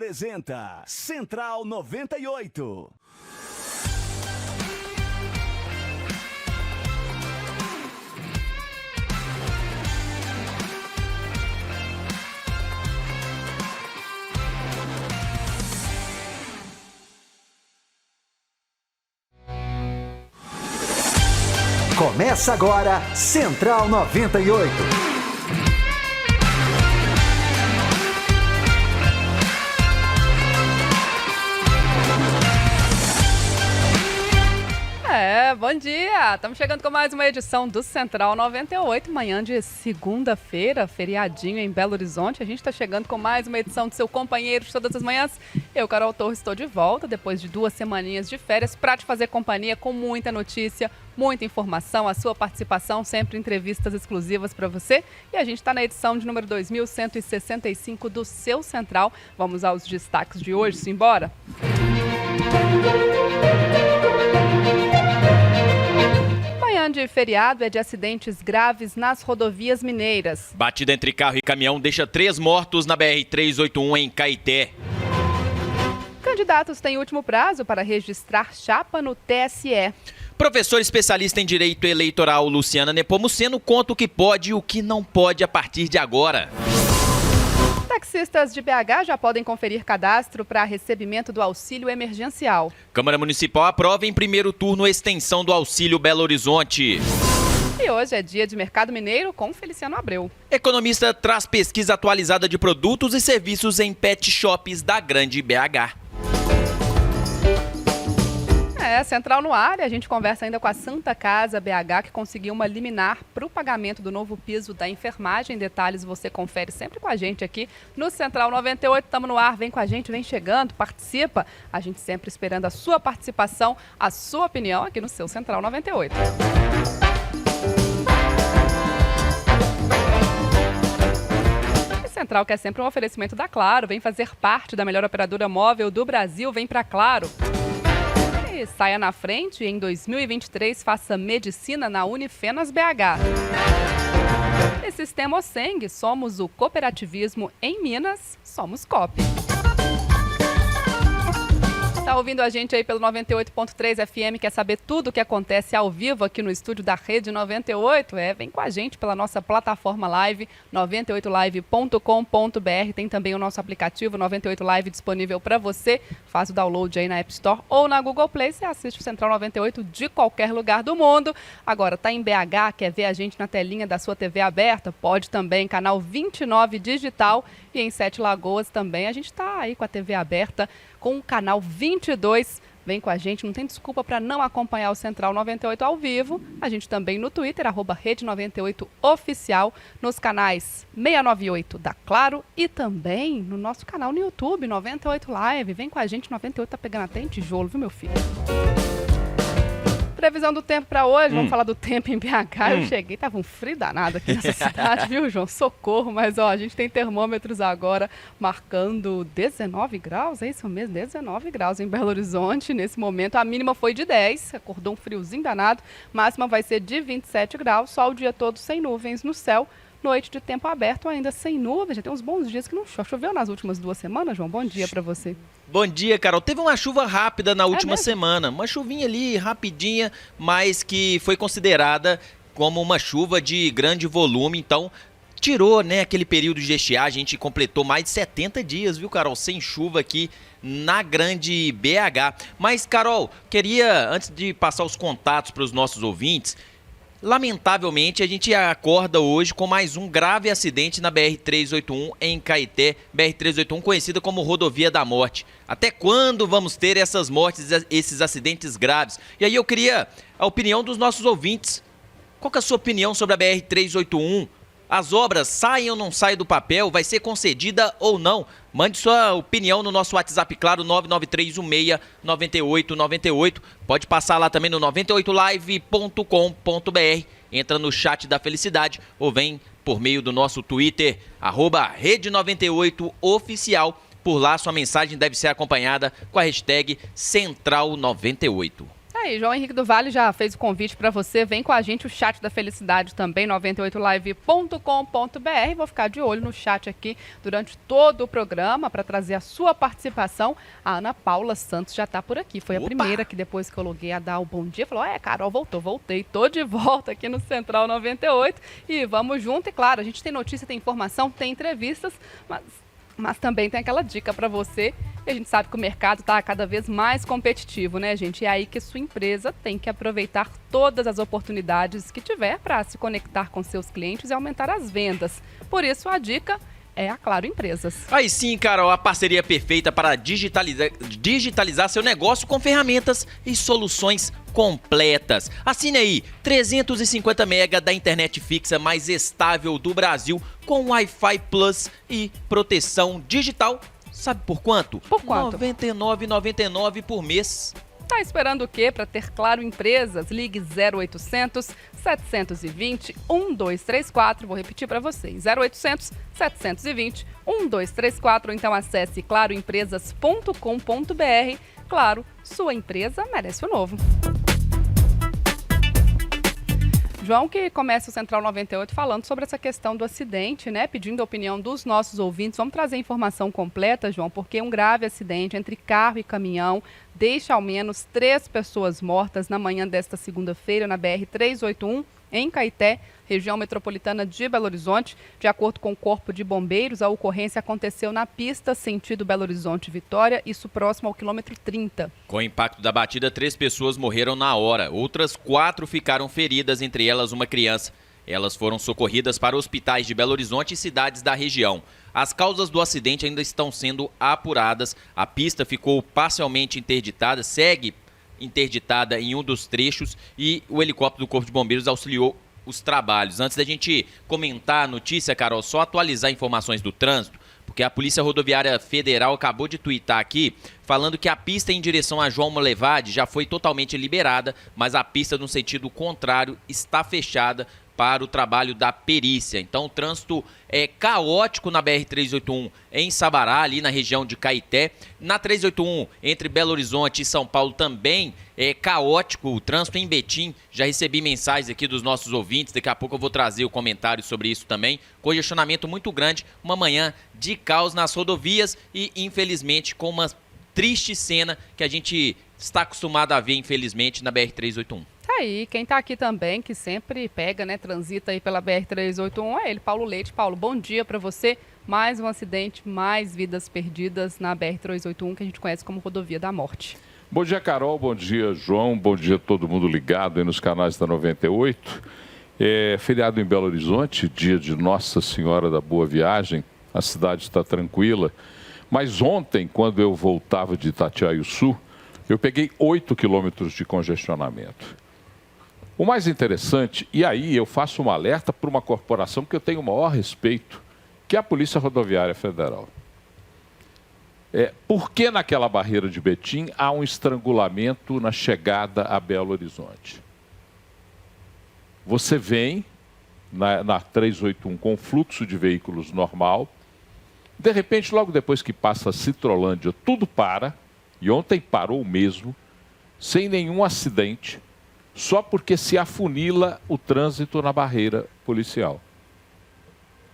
apresenta Central 98. Começa agora Central 98. Bom dia! Estamos chegando com mais uma edição do Central 98, manhã de segunda-feira, feriadinho em Belo Horizonte. A gente está chegando com mais uma edição do seu companheiro de todas as manhãs. Eu, Carol Torres, estou de volta depois de 2 semaninhas de férias para te fazer companhia com muita notícia, muita informação, a sua participação, sempre entrevistas exclusivas para você. E a gente está na edição de número 2165 do seu Central. Vamos aos destaques de hoje, simbora? Manhã de feriado é de acidentes graves nas rodovias mineiras. Batida entre carro e caminhão deixa 3 mortos na BR-381 em Caeté. Candidatos têm último prazo para registrar chapa no TSE. Professor especialista em direito eleitoral Luciana Nepomuceno conta o que pode e o que não pode a partir de agora. Taxistas de BH já podem conferir cadastro para recebimento do auxílio emergencial. Câmara Municipal aprova em primeiro turno a extensão do auxílio Belo Horizonte. E hoje é dia de Mercado Mineiro com Feliciano Abreu. Economista traz pesquisa atualizada de produtos e serviços em pet shops da Grande BH. Central no ar, e a gente conversa ainda com a Santa Casa BH, que conseguiu uma liminar para o pagamento do novo piso da enfermagem. Detalhes você confere sempre com a gente aqui no Central 98. Estamos no ar, vem com a gente, vem chegando, participa. A gente sempre esperando a sua participação, a sua opinião aqui no seu Central 98. Central, que é sempre um oferecimento da Claro, vem fazer parte da melhor operadora móvel do Brasil, vem para Claro. E saia na frente e em 2023 faça medicina na Unifenas BH. E Sistema Oceng, somos o cooperativismo em Minas, somos COP. Tá ouvindo a gente aí pelo 98.3 FM, quer saber tudo o que acontece ao vivo aqui no estúdio da Rede 98? Vem com a gente pela nossa plataforma live, 98live.com.br. Tem também o nosso aplicativo 98 Live disponível para você. Faz o download aí na App Store ou na Google Play. Você assiste o Central 98 de qualquer lugar do mundo. Agora, tá em BH, quer ver a gente na telinha da sua TV aberta? Pode também, canal 29 digital. E em Sete Lagoas também a gente tá aí com a TV aberta, com o canal 22. Vem com a gente, não tem desculpa para não acompanhar o Central 98 ao vivo. A gente também no Twitter, @Rede98Oficial, nos canais 698 da Claro e também no nosso canal no YouTube, 98 Live. Vem com a gente, 98 tá pegando até em tijolo, viu, meu filho? Previsão do tempo para hoje, vamos falar do tempo em BH. Eu cheguei, tava um frio danado aqui nessa cidade, viu, João? Socorro, mas ó, a gente tem termômetros agora marcando 19 graus, é isso mesmo? 19 graus em Belo Horizonte nesse momento. A mínima foi de 10, acordou um friozinho danado, máxima vai ser de 27 graus, só o dia todo sem nuvens no céu. Noite de tempo aberto, ainda sem nuvens. Já tem uns bons dias que não chove. Choveu nas últimas 2 semanas, João? Bom dia para você. Bom dia, Carol. Teve uma chuva rápida na última semana. Uma chuvinha ali, rapidinha, mas que foi considerada como uma chuva de grande volume. Então, tirou, né, aquele período de estiagem. A gente completou mais de 70 dias, viu, Carol? Sem chuva aqui na Grande BH. Mas, Carol, queria, antes de passar os contatos para os nossos ouvintes, lamentavelmente, a gente acorda hoje com mais um grave acidente na BR-381 em Caeté, BR-381 conhecida como Rodovia da Morte. Até quando vamos ter essas mortes, esses acidentes graves? E aí eu queria a opinião dos nossos ouvintes. Qual que é a sua opinião sobre a BR-381? As obras saem ou não saem do papel? Vai ser concedida ou não? Mande sua opinião no nosso WhatsApp, claro, 993169898. Pode passar lá também no 98live.com.br. Entra no chat da felicidade ou vem por meio do nosso Twitter, @Rede98Oficial. Por lá, sua mensagem deve ser acompanhada com a hashtag Central98. Aí, João Henrique do Vale já fez o convite para você. Vem com a gente, o chat da felicidade também, 98live.com.br. Vou ficar de olho no chat aqui durante todo o programa para trazer a sua participação. A Ana Paula Santos já está por aqui. Foi a primeira que depois que eu loguei a dar o bom dia, falou, Carol, voltei. Tô de volta aqui no Central 98 e vamos junto. E claro, a gente tem notícia, tem informação, tem entrevistas, mas também tem aquela dica para você. E a gente sabe que o mercado está cada vez mais competitivo, né, gente? É aí que sua empresa tem que aproveitar todas as oportunidades que tiver para se conectar com seus clientes e aumentar as vendas. Por isso, a dica é a Claro Empresas. Aí sim, Carol, a parceria perfeita para digitalizar seu negócio com ferramentas e soluções completas. Assine aí, 350 mega da internet fixa mais estável do Brasil com Wi-Fi Plus e proteção digital. Sabe por quanto? Por quanto? R$ 99,99 por mês. Tá esperando o quê? Para ter Claro Empresas, ligue 0800 720 1234. Vou repetir para vocês, 0800 720 1234. Ou então acesse claroempresas.com.br. Claro, sua empresa merece o novo. João, que começa o Central 98 falando sobre essa questão do acidente, né? Pedindo a opinião dos nossos ouvintes. Vamos trazer a informação completa, João, porque um grave acidente entre carro e caminhão deixa ao menos 3 pessoas mortas na manhã desta segunda-feira na BR-381, em Caeté, região metropolitana de Belo Horizonte. De acordo com o Corpo de Bombeiros, a ocorrência aconteceu na pista sentido Belo Horizonte-Vitória, isso próximo ao quilômetro 30. Com o impacto da batida, 3 pessoas morreram na hora. Outras 4 ficaram feridas, entre elas uma criança. Elas foram socorridas para hospitais de Belo Horizonte e cidades da região. As causas do acidente ainda estão sendo apuradas. A pista ficou parcialmente interditada, segue interditada em um dos trechos e o helicóptero do Corpo de Bombeiros auxiliou os trabalhos. Antes da gente comentar a notícia, Carol, só atualizar informações do trânsito, porque a Polícia Rodoviária Federal acabou de tuitar aqui, falando que a pista em direção a João Molevade já foi totalmente liberada, mas a pista no sentido contrário está fechada para o trabalho da perícia. Então o trânsito é caótico na BR-381 em Sabará, ali na região de Caeté. Na 381 entre Belo Horizonte e São Paulo também é caótico o trânsito em Betim. Já recebi mensagens aqui dos nossos ouvintes, daqui a pouco eu vou trazer o comentário sobre isso também. Congestionamento muito grande, uma manhã de caos nas rodovias e infelizmente com uma triste cena que a gente está acostumado a ver infelizmente na BR-381. Tá aí, quem tá aqui também, que sempre pega, né, transita aí pela BR-381, é ele, Paulo Leite. Paulo, bom dia para você. Mais um acidente, mais vidas perdidas na BR-381, que a gente conhece como Rodovia da Morte. Bom dia, Carol. Bom dia, João. Bom dia a todo mundo ligado aí nos canais da 98. Feriado em Belo Horizonte, dia de Nossa Senhora da Boa Viagem. A cidade está tranquila. Mas ontem, quando eu voltava de Itatiaia-Sul, eu peguei 8 quilômetros de congestionamento. O mais interessante, e aí eu faço um alerta para uma corporação que eu tenho o maior respeito, que é a Polícia Rodoviária Federal. Por que naquela barreira de Betim há um estrangulamento na chegada a Belo Horizonte? Você vem na 381 com fluxo de veículos normal, de repente, logo depois que passa a Citrolândia, tudo para, e ontem parou mesmo, sem nenhum acidente, só porque se afunila o trânsito na barreira policial.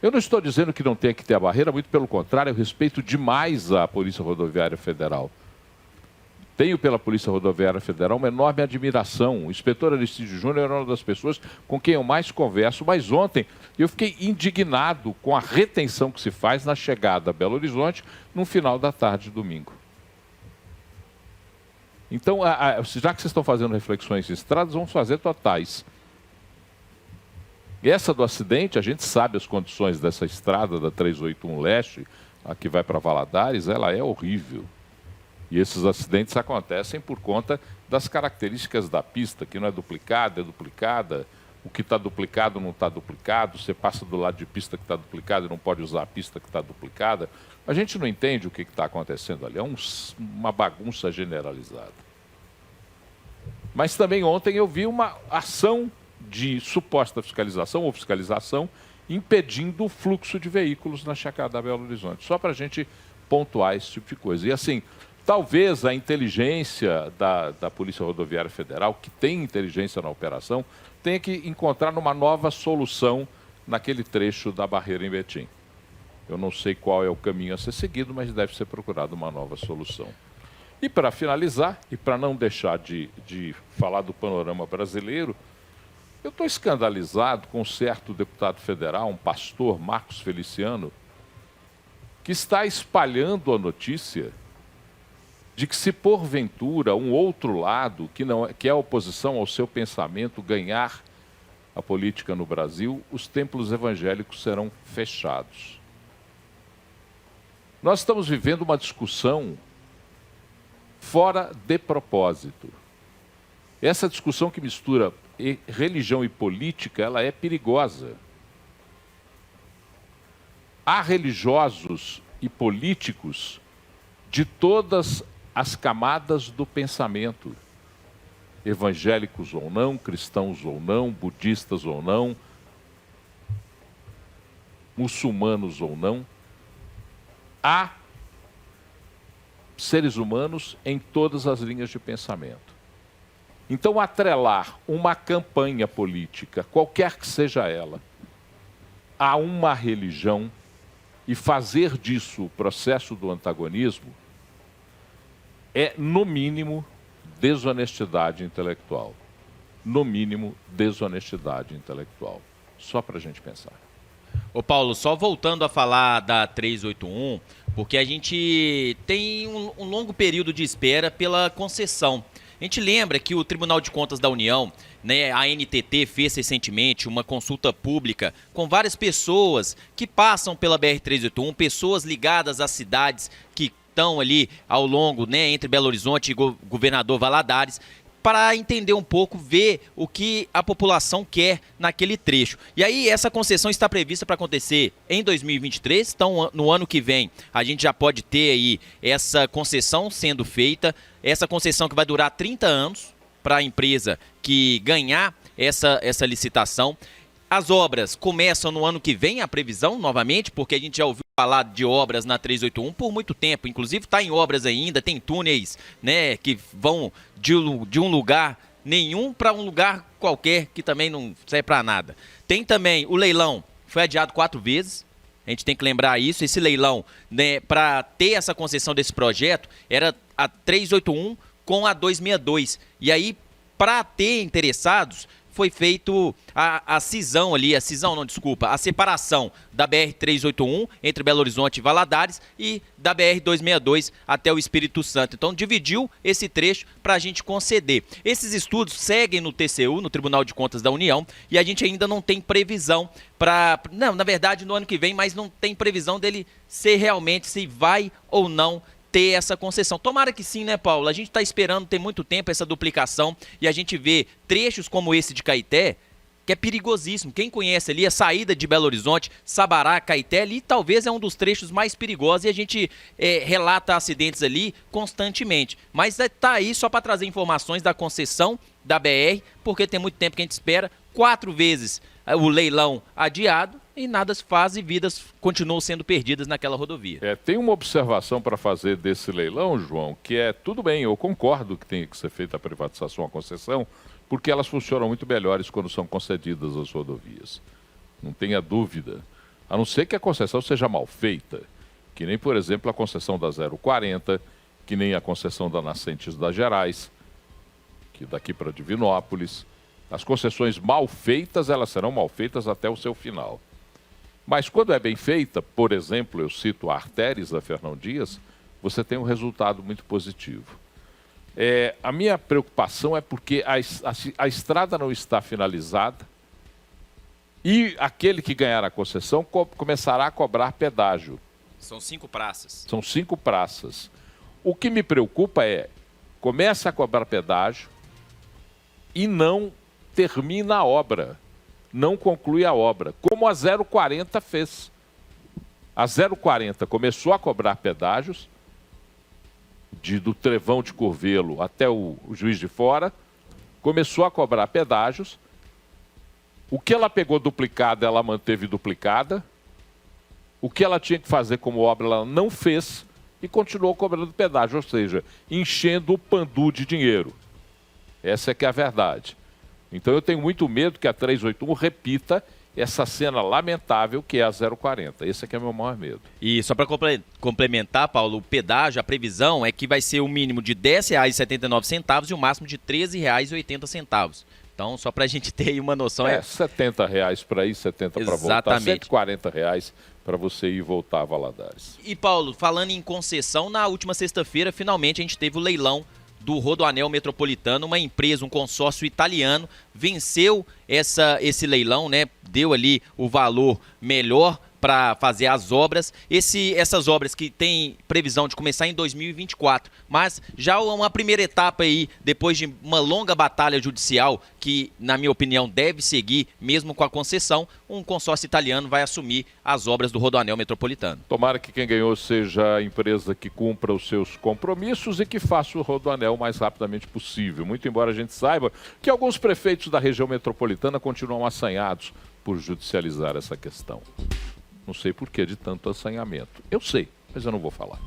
Eu não estou dizendo que não tem que ter a barreira, muito pelo contrário, eu respeito demais a Polícia Rodoviária Federal. Tenho pela Polícia Rodoviária Federal uma enorme admiração. O inspetor Aristide Júnior é uma das pessoas com quem eu mais converso, mas ontem eu fiquei indignado com a retenção que se faz na chegada a Belo Horizonte no final da tarde de domingo. Então, já que vocês estão fazendo reflexões em estradas, vamos fazer totais. Essa do acidente, a gente sabe as condições dessa estrada da 381 Leste, a que vai para Valadares, ela é horrível. E esses acidentes acontecem por conta das características da pista, que não é duplicada, é duplicada. O que está duplicado não está duplicado. Você passa do lado de pista que está duplicada e não pode usar a pista que está duplicada. A gente não entende o que está acontecendo ali. É uma bagunça generalizada. Mas também ontem eu vi uma ação de suposta fiscalização ou fiscalização impedindo o fluxo de veículos na chegada a Belo Horizonte. Só para a gente pontuar esse tipo de coisa. E assim, Talvez a inteligência da Polícia Rodoviária Federal, que tem inteligência na operação, tenha que encontrar uma nova solução naquele trecho da barreira em Betim. Eu não sei qual é o caminho a ser seguido, mas deve ser procurada uma nova solução. E para finalizar, e para não deixar de falar do panorama brasileiro, eu estou escandalizado com um certo deputado federal, um pastor, Marcos Feliciano, que está espalhando a notícia de que se porventura um outro lado, que é a oposição ao seu pensamento, ganhar a política no Brasil, os templos evangélicos serão fechados. Nós estamos vivendo uma discussão fora de propósito. Essa discussão que mistura religião e política, ela é perigosa. Há religiosos e políticos de todas as camadas do pensamento, evangélicos ou não, cristãos ou não, budistas ou não, muçulmanos ou não. Há seres humanos em todas as linhas de pensamento. Então, atrelar uma campanha política, qualquer que seja ela, a uma religião e fazer disso o processo do antagonismo é, no mínimo, desonestidade intelectual. No mínimo, desonestidade intelectual. Só para a gente pensar. Ô Paulo, só voltando a falar da 381, porque a gente tem um longo período de espera pela concessão. A gente lembra que o Tribunal de Contas da União, né, a ANTT, fez recentemente uma consulta pública com várias pessoas que passam pela BR-381, pessoas ligadas às cidades que estão ali ao longo, né, entre Belo Horizonte e Governador Valadares, para entender um pouco, ver o que a população quer naquele trecho. E aí essa concessão está prevista para acontecer em 2023, então no ano que vem a gente já pode ter aí essa concessão sendo feita, essa concessão que vai durar 30 anos para a empresa que ganhar essa licitação. As obras começam no ano que vem, a previsão, novamente, porque a gente já ouviu falar de obras na 381 por muito tempo. Inclusive está em obras ainda, tem túneis, né, que vão de um lugar nenhum para um lugar qualquer, que também não serve para nada. Tem também o leilão, foi adiado 4 vezes. A gente tem que lembrar isso. Esse leilão, né, para ter essa concessão desse projeto, era a 381 com a 262. E aí, para ter interessados, foi feito a separação da BR-381 entre Belo Horizonte e Valadares e da BR-262 até o Espírito Santo. Então, dividiu esse trecho para a gente conceder. Esses estudos seguem no TCU, no Tribunal de Contas da União, e a gente ainda não tem previsão para... Não, na verdade, no ano que vem, mas não tem previsão dele ser realmente, se vai ou não ter essa concessão. Tomara que sim, né, Paulo? A gente está esperando tem muito tempo essa duplicação e a gente vê trechos como esse de Caeté, que é perigosíssimo. Quem conhece ali a saída de Belo Horizonte, Sabará, Caeté, ali talvez é um dos trechos mais perigosos e a gente relata acidentes ali constantemente. Mas está aí só para trazer informações da concessão da BR, porque tem muito tempo que a gente espera, 4 vezes o leilão adiado e nada se faz e vidas continuam sendo perdidas naquela rodovia. Tem uma observação para fazer desse leilão, João, que é, tudo bem, eu concordo que tem que ser feita a privatização, a concessão, porque elas funcionam muito melhores quando são concedidas as rodovias. Não tenha dúvida. A não ser que a concessão seja mal feita, que nem, por exemplo, a concessão da 040, que nem a concessão da Nascentes das Gerais, que daqui para Divinópolis. As concessões mal feitas, elas serão mal feitas até o seu final. Mas quando é bem feita, por exemplo, eu cito a Artéries da Fernão Dias, você tem um resultado muito positivo. A minha preocupação é porque a estrada não está finalizada e aquele que ganhar a concessão começará a cobrar pedágio. São 5 praças. São 5 praças. O que me preocupa é, começa a cobrar pedágio e não termina a obra, não conclui a obra, como a 040 fez. A 040 começou a cobrar pedágios, do Trevão de Curvelo até o Juiz de Fora, começou a cobrar pedágios. O que ela pegou duplicada, ela manteve duplicada. O que ela tinha que fazer como obra, ela não fez. e continuou cobrando pedágio, ou seja, enchendo o pandu de dinheiro. Essa é que é a verdade. Então eu tenho muito medo que a 381 repita essa cena lamentável que é a 040. Esse é que é o meu maior medo. E só para complementar, Paulo, o pedágio, a previsão é que vai ser o mínimo de R$ 10,79 e o máximo de R$ 13,80. Então, só para a gente ter aí uma noção... R$ 70 para ir, 70 para voltar, R$ 140 para você ir e voltar a Valadares. E, Paulo, falando em concessão, na última sexta-feira, finalmente a gente teve o leilão do Rodoanel Metropolitano, uma empresa, um consórcio italiano, venceu esse leilão, né? Deu ali o valor melhor para fazer as obras. Essas obras que tem previsão de começar em 2024, mas já uma primeira etapa aí, depois de uma longa batalha judicial, que na minha opinião deve seguir, mesmo com a concessão, um consórcio italiano vai assumir as obras do Rodoanel Metropolitano. Tomara que quem ganhou seja a empresa que cumpra os seus compromissos e que faça o Rodoanel o mais rapidamente possível. Muito embora a gente saiba que alguns prefeitos da região metropolitana continuam assanhados por judicializar essa questão. Não sei por que de tanto assanhamento. Eu sei, mas eu não vou falar.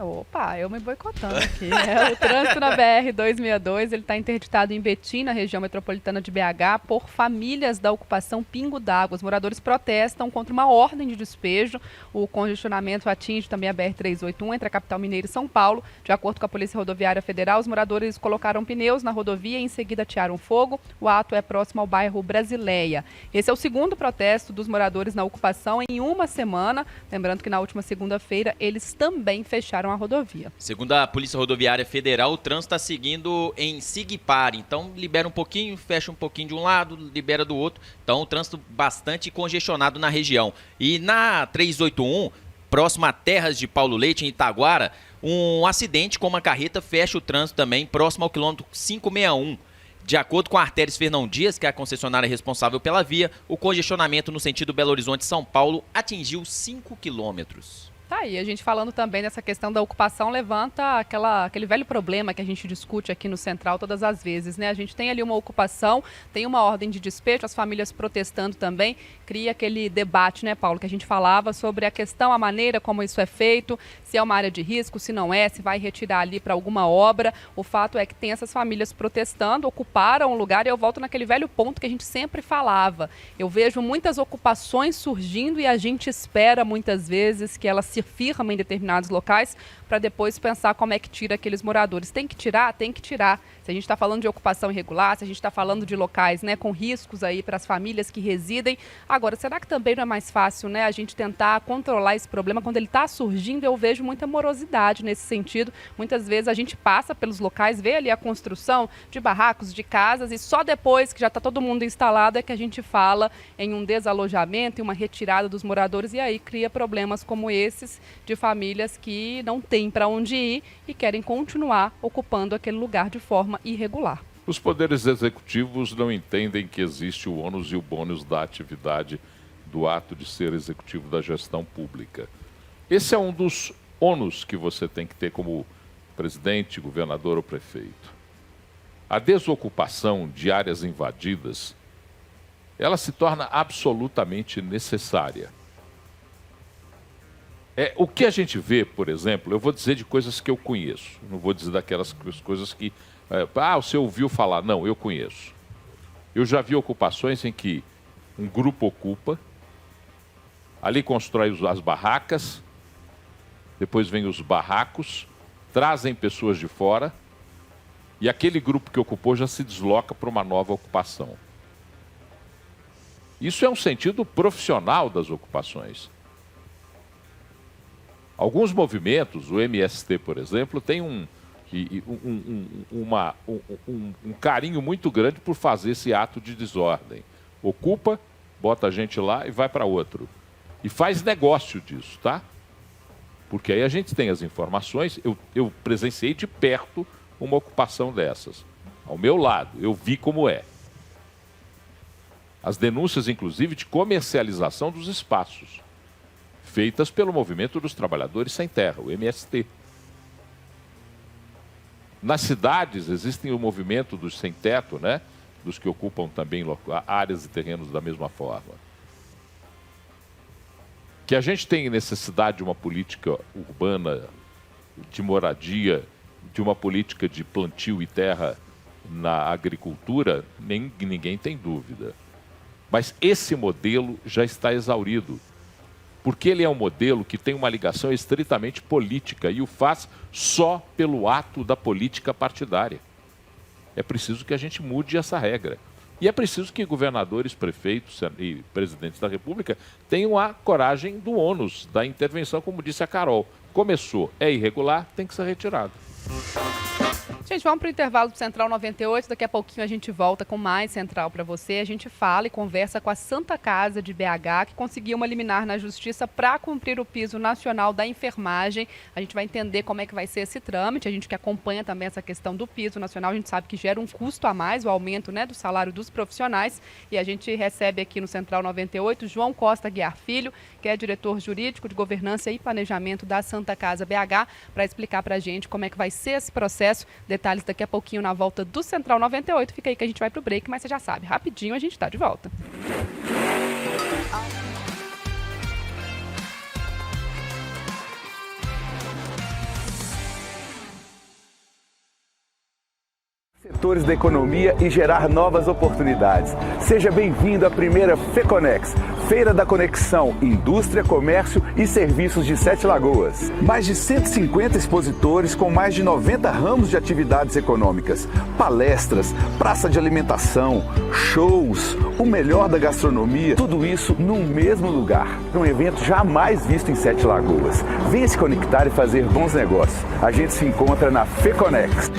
Opa, eu me boicotando aqui. O trânsito na BR-262, ele está interditado em Betim, na região metropolitana de BH, por famílias da ocupação Pingo d'Água. Os moradores protestam contra uma ordem de despejo. O congestionamento atinge também a BR-381 entre a capital mineira e São Paulo. De acordo com a Polícia Rodoviária Federal, os moradores colocaram pneus na rodovia e em seguida atearam fogo. O ato é próximo ao bairro Brasileia. Esse é o segundo protesto dos moradores na ocupação em uma semana. Lembrando que na última segunda-feira eles também fecharam a rodovia. Segundo a Polícia Rodoviária Federal, o trânsito está seguindo em sigue-pare. Então, libera um pouquinho, fecha um pouquinho de um lado, libera do outro. Então, o trânsito bastante congestionado na região. E na 381, próximo a Terras de Paulo Leite, em Itaguara, um acidente com uma carreta fecha o trânsito também, próximo ao quilômetro 561. De acordo com a Artérios Fernão Dias, que é a concessionária responsável pela via, o congestionamento no sentido Belo Horizonte-São Paulo atingiu 5 quilômetros. Tá aí, a gente falando também dessa questão da ocupação levanta aquele velho problema que a gente discute aqui no Central todas as vezes, né? A gente tem ali uma ocupação, tem uma ordem de despejo, as famílias protestando também, cria aquele debate, né, Paulo, que a gente falava sobre a questão, a maneira como isso é feito, se é uma área de risco, se não é, se vai retirar ali para alguma obra. O fato é que tem essas famílias protestando, ocuparam o lugar, e eu volto naquele velho ponto que a gente sempre falava. Eu vejo muitas ocupações surgindo e a gente espera muitas vezes que elas se firmam em determinados locais para depois pensar como é que tira aqueles moradores. Tem que tirar? Tem que tirar. Se a gente está falando de ocupação irregular, se a gente está falando de locais, né, com riscos aí para as famílias que residem. Agora, será que também não é mais fácil, né, a gente tentar controlar esse problema? Quando ele está surgindo, eu vejo muita morosidade nesse sentido. Muitas vezes a gente passa pelos locais, vê ali a construção de barracos, de casas, e só depois que já está todo mundo instalado é que a gente fala em um desalojamento e uma retirada dos moradores, e aí cria problemas como esses de famílias que não têm para onde ir e querem continuar ocupando aquele lugar de forma irregular. Os poderes executivos não entendem que existe o ônus e o bônus da atividade do ato de ser executivo da gestão pública. Esse é um dos ônus que você tem que ter como presidente, governador ou prefeito. A desocupação de áreas invadidas, ela se torna absolutamente necessária. O que a gente vê, por exemplo, eu vou dizer de coisas que eu conheço, não vou dizer daquelas coisas que, você ouviu falar. Não, eu conheço. Eu já vi ocupações em que um grupo ocupa, ali constrói as barracas, depois vem os barracos, trazem pessoas de fora, e aquele grupo que ocupou já se desloca para uma nova ocupação. Isso é um sentido profissional das ocupações. Alguns movimentos, o MST, por exemplo, tem um carinho muito grande por fazer esse ato de desordem. Ocupa, bota a gente lá e vai para outro. E faz negócio disso, tá? Porque aí a gente tem as informações. Eu presenciei de perto uma ocupação dessas. Ao meu lado, eu vi como é. As denúncias, inclusive, de comercialização dos espaços, feitas pelo Movimento dos Trabalhadores Sem Terra, o MST. Nas cidades existem o movimento dos sem-teto, né? Dos que ocupam também áreas e terrenos da mesma forma. Que a gente tem necessidade de uma política urbana, de moradia, de uma política de plantio e terra na agricultura, ninguém tem dúvida. Mas esse modelo já está exaurido, porque ele é um modelo que tem uma ligação estritamente política e o faz só pelo ato da política partidária. É preciso que a gente mude essa regra. E é preciso que governadores, prefeitos e presidentes da República tenham a coragem do ônus da intervenção, como disse a Carol. Começou, é irregular, tem que ser retirado. Gente, vamos para o intervalo do Central 98. Daqui a pouquinho a gente volta com mais Central para você. A gente fala e conversa com a Santa Casa de BH, que conseguiu uma liminar na Justiça para cumprir o piso nacional da enfermagem. A gente vai entender como é que vai ser esse trâmite. A gente que acompanha também essa questão do piso nacional, a gente sabe que gera um custo a mais, o aumento, né, do salário dos profissionais. E a gente recebe aqui no Central 98 João Costa Guiar Filho, que é diretor jurídico de governança e planejamento da Santa Casa BH, para explicar para a gente como é que vai ser esse processo. Detalhes daqui a pouquinho na volta do Central 98. Fica aí que a gente vai pro break, mas você já sabe, rapidinho a gente está de volta. Setores da economia e gerar novas oportunidades. Seja bem-vindo à primeira FECONEX, Feira da Conexão, Indústria, Comércio e Serviços de Sete Lagoas. Mais de 150 expositores com mais de 90 ramos de atividades econômicas, palestras, praça de alimentação, shows, o melhor da gastronomia, tudo isso num mesmo lugar. Um evento jamais visto em Sete Lagoas. Venha se conectar e fazer bons negócios. A gente se encontra na FECONEX.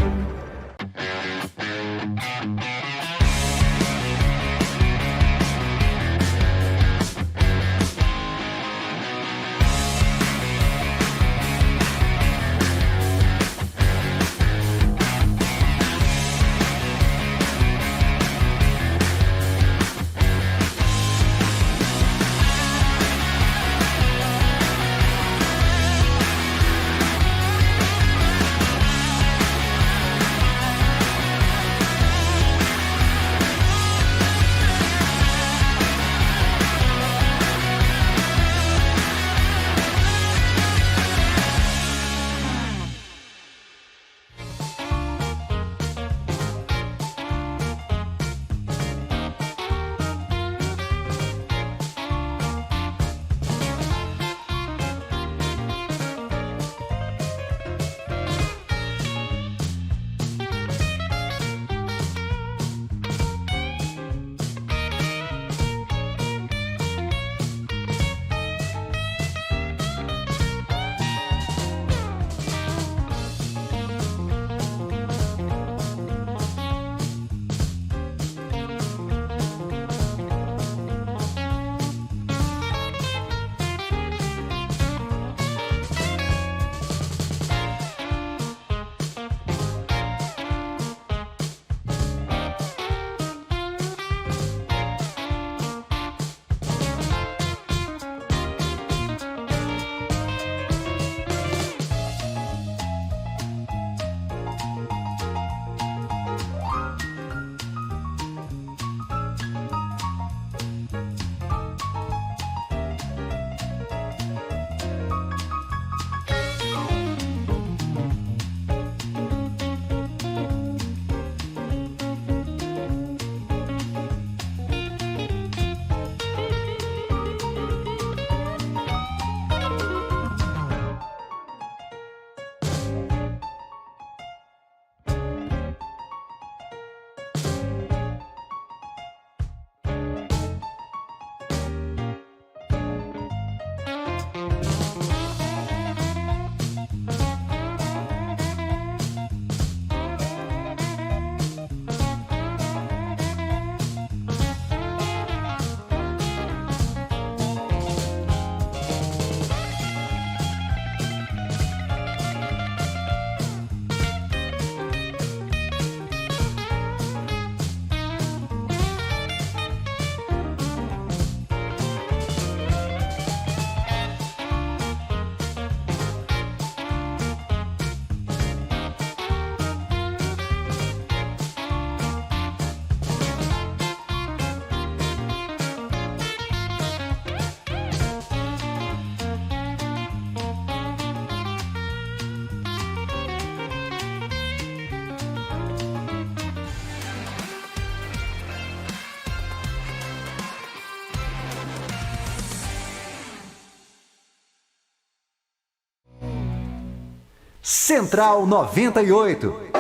Central 98.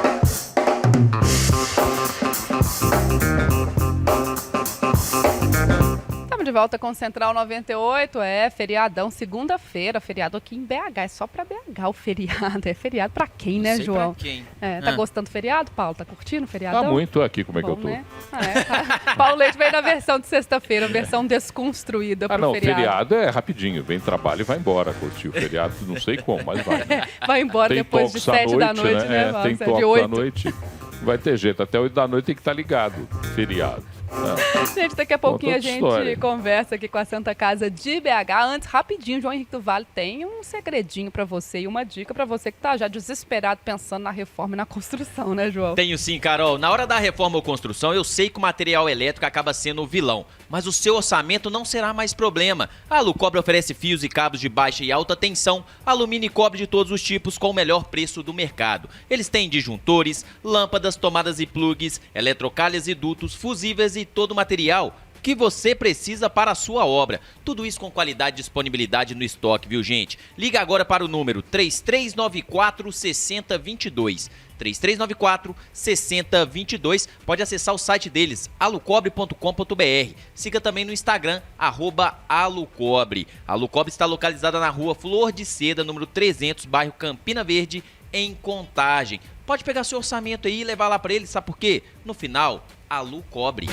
Estamos de volta com Central 98, feriadão, segunda-feira, feriado aqui em BH, é só pra BH o feriado, é feriado pra quem, né, João? Pra quem? Tá gostando do feriado, Paulo? Tá curtindo o feriadão? Tá muito aqui, como é que eu tô? Né? Tá. Paulo Leite veio na versão de sexta-feira, versão desconstruída pro feriado. Feriado é rapidinho, vem trabalho e vai embora, curtir o feriado, não sei como, mas vai. Vai embora tem depois de 7 da noite, né? Tem toques da noite, vai ter jeito, até 8 da noite tem que estar ligado, feriado. Gente, daqui a pouquinho a gente história. conversa aqui com a Santa Casa de BH. Antes, rapidinho, João Henrique do Vale tem um segredinho pra você e uma dica pra você que tá já desesperado pensando na reforma e na construção, né, João? Tenho sim, Carol. Na hora da reforma ou construção, eu sei que o material elétrico acaba sendo o vilão, mas o seu orçamento não será mais problema. A Alucobre oferece fios e cabos de baixa e alta tensão, alumínio e cobre de todos os tipos com o melhor preço do mercado. Eles têm disjuntores, lâmpadas, tomadas e plugs, eletrocalhas e dutos, fusíveis e todo o material que você precisa para a sua obra. Tudo isso com qualidade e disponibilidade no estoque, viu, gente? Liga agora para o número 3394-6022. 3394-6022. Pode acessar o site deles, alucobre.com.br. Siga também no Instagram, @alucobre. A Alucobre está localizada na rua Flor de Seda, número 300, bairro Campina Verde, em Contagem. Pode pegar seu orçamento aí e levar lá para eles, sabe por quê? No final, Alucobre.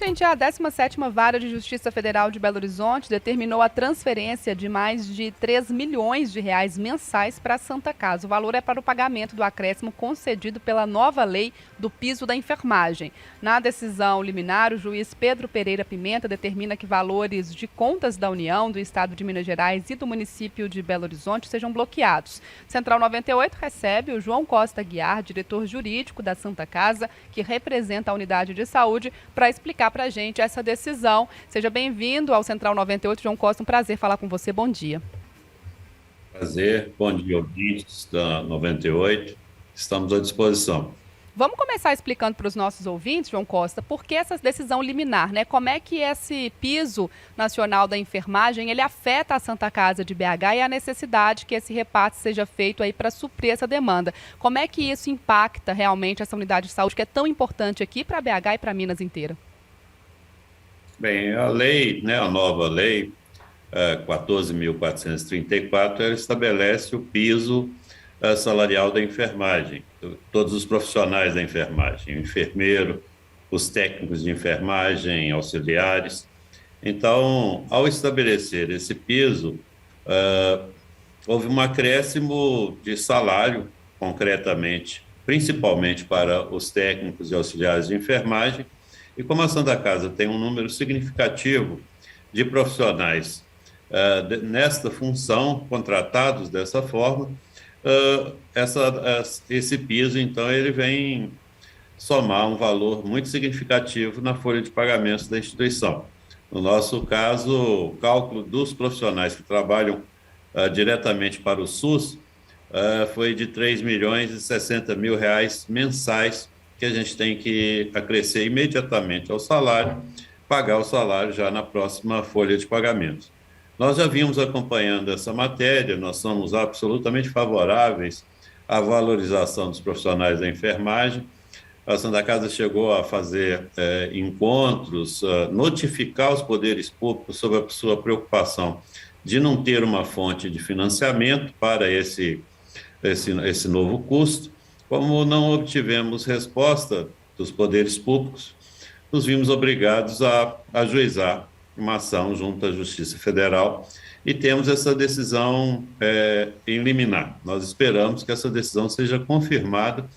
Gente, a 17ª Vara de Justiça Federal de Belo Horizonte determinou a transferência de mais de 3 milhões de reais mensais para a Santa Casa. O valor é para o pagamento do acréscimo concedido pela nova lei do piso da enfermagem. Na decisão liminar, o juiz Pedro Pereira Pimenta determina que valores de contas da União, do Estado de Minas Gerais e do município de Belo Horizonte sejam bloqueados. Central 98 recebe o João Costa Guiar, diretor jurídico da Santa Casa, que representa a unidade de saúde, para explicar para a gente essa decisão. Seja bem-vindo ao Central 98, João Costa, um prazer falar com você, bom dia. Prazer, bom dia, ouvintes da 98, estamos à disposição. Vamos começar explicando para os nossos ouvintes, João Costa, por que essa decisão liminar, né? Como é que esse piso nacional da enfermagem, ele afeta a Santa Casa de BH e a necessidade que esse repasse seja feito aí para suprir essa demanda. Como é que isso impacta realmente essa unidade de saúde que é tão importante aqui para BH e para Minas inteira? Bem, a lei, né, a nova lei 14.434, ela estabelece o piso salarial da enfermagem, todos os profissionais da enfermagem, o enfermeiro, os técnicos de enfermagem, auxiliares. Então, ao estabelecer esse piso, houve um acréscimo de salário, concretamente, principalmente para os técnicos e auxiliares de enfermagem. E como a Santa Casa tem um número significativo de profissionais nesta função, contratados dessa forma, esse piso, então, ele vem somar um valor muito significativo na folha de pagamentos da instituição. No nosso caso, o cálculo dos profissionais que trabalham diretamente para o SUS foi de R$ 3.060.000 mensais, que a gente tem que acrescer imediatamente ao salário, pagar o salário já na próxima folha de pagamentos. Nós já vimos acompanhando essa matéria, nós somos absolutamente favoráveis à valorização dos profissionais da enfermagem. A Santa Casa chegou a fazer encontros, notificar os poderes públicos sobre a sua preocupação de não ter uma fonte de financiamento para esse novo custo. Como não obtivemos resposta dos poderes públicos, nos vimos obrigados a ajuizar uma ação junto à Justiça Federal e temos essa decisão em liminar. Nós esperamos que essa decisão seja confirmada,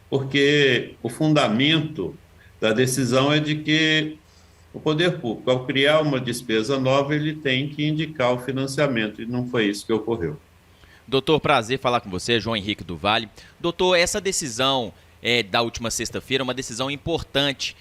porque o fundamento da decisão é de que o poder público, ao criar uma despesa nova, ele tem que indicar o financiamento, e não foi isso que ocorreu. Doutor, prazer falar com você, João Henrique do Vale. Doutor, essa decisão da última sexta-feira é uma decisão importante,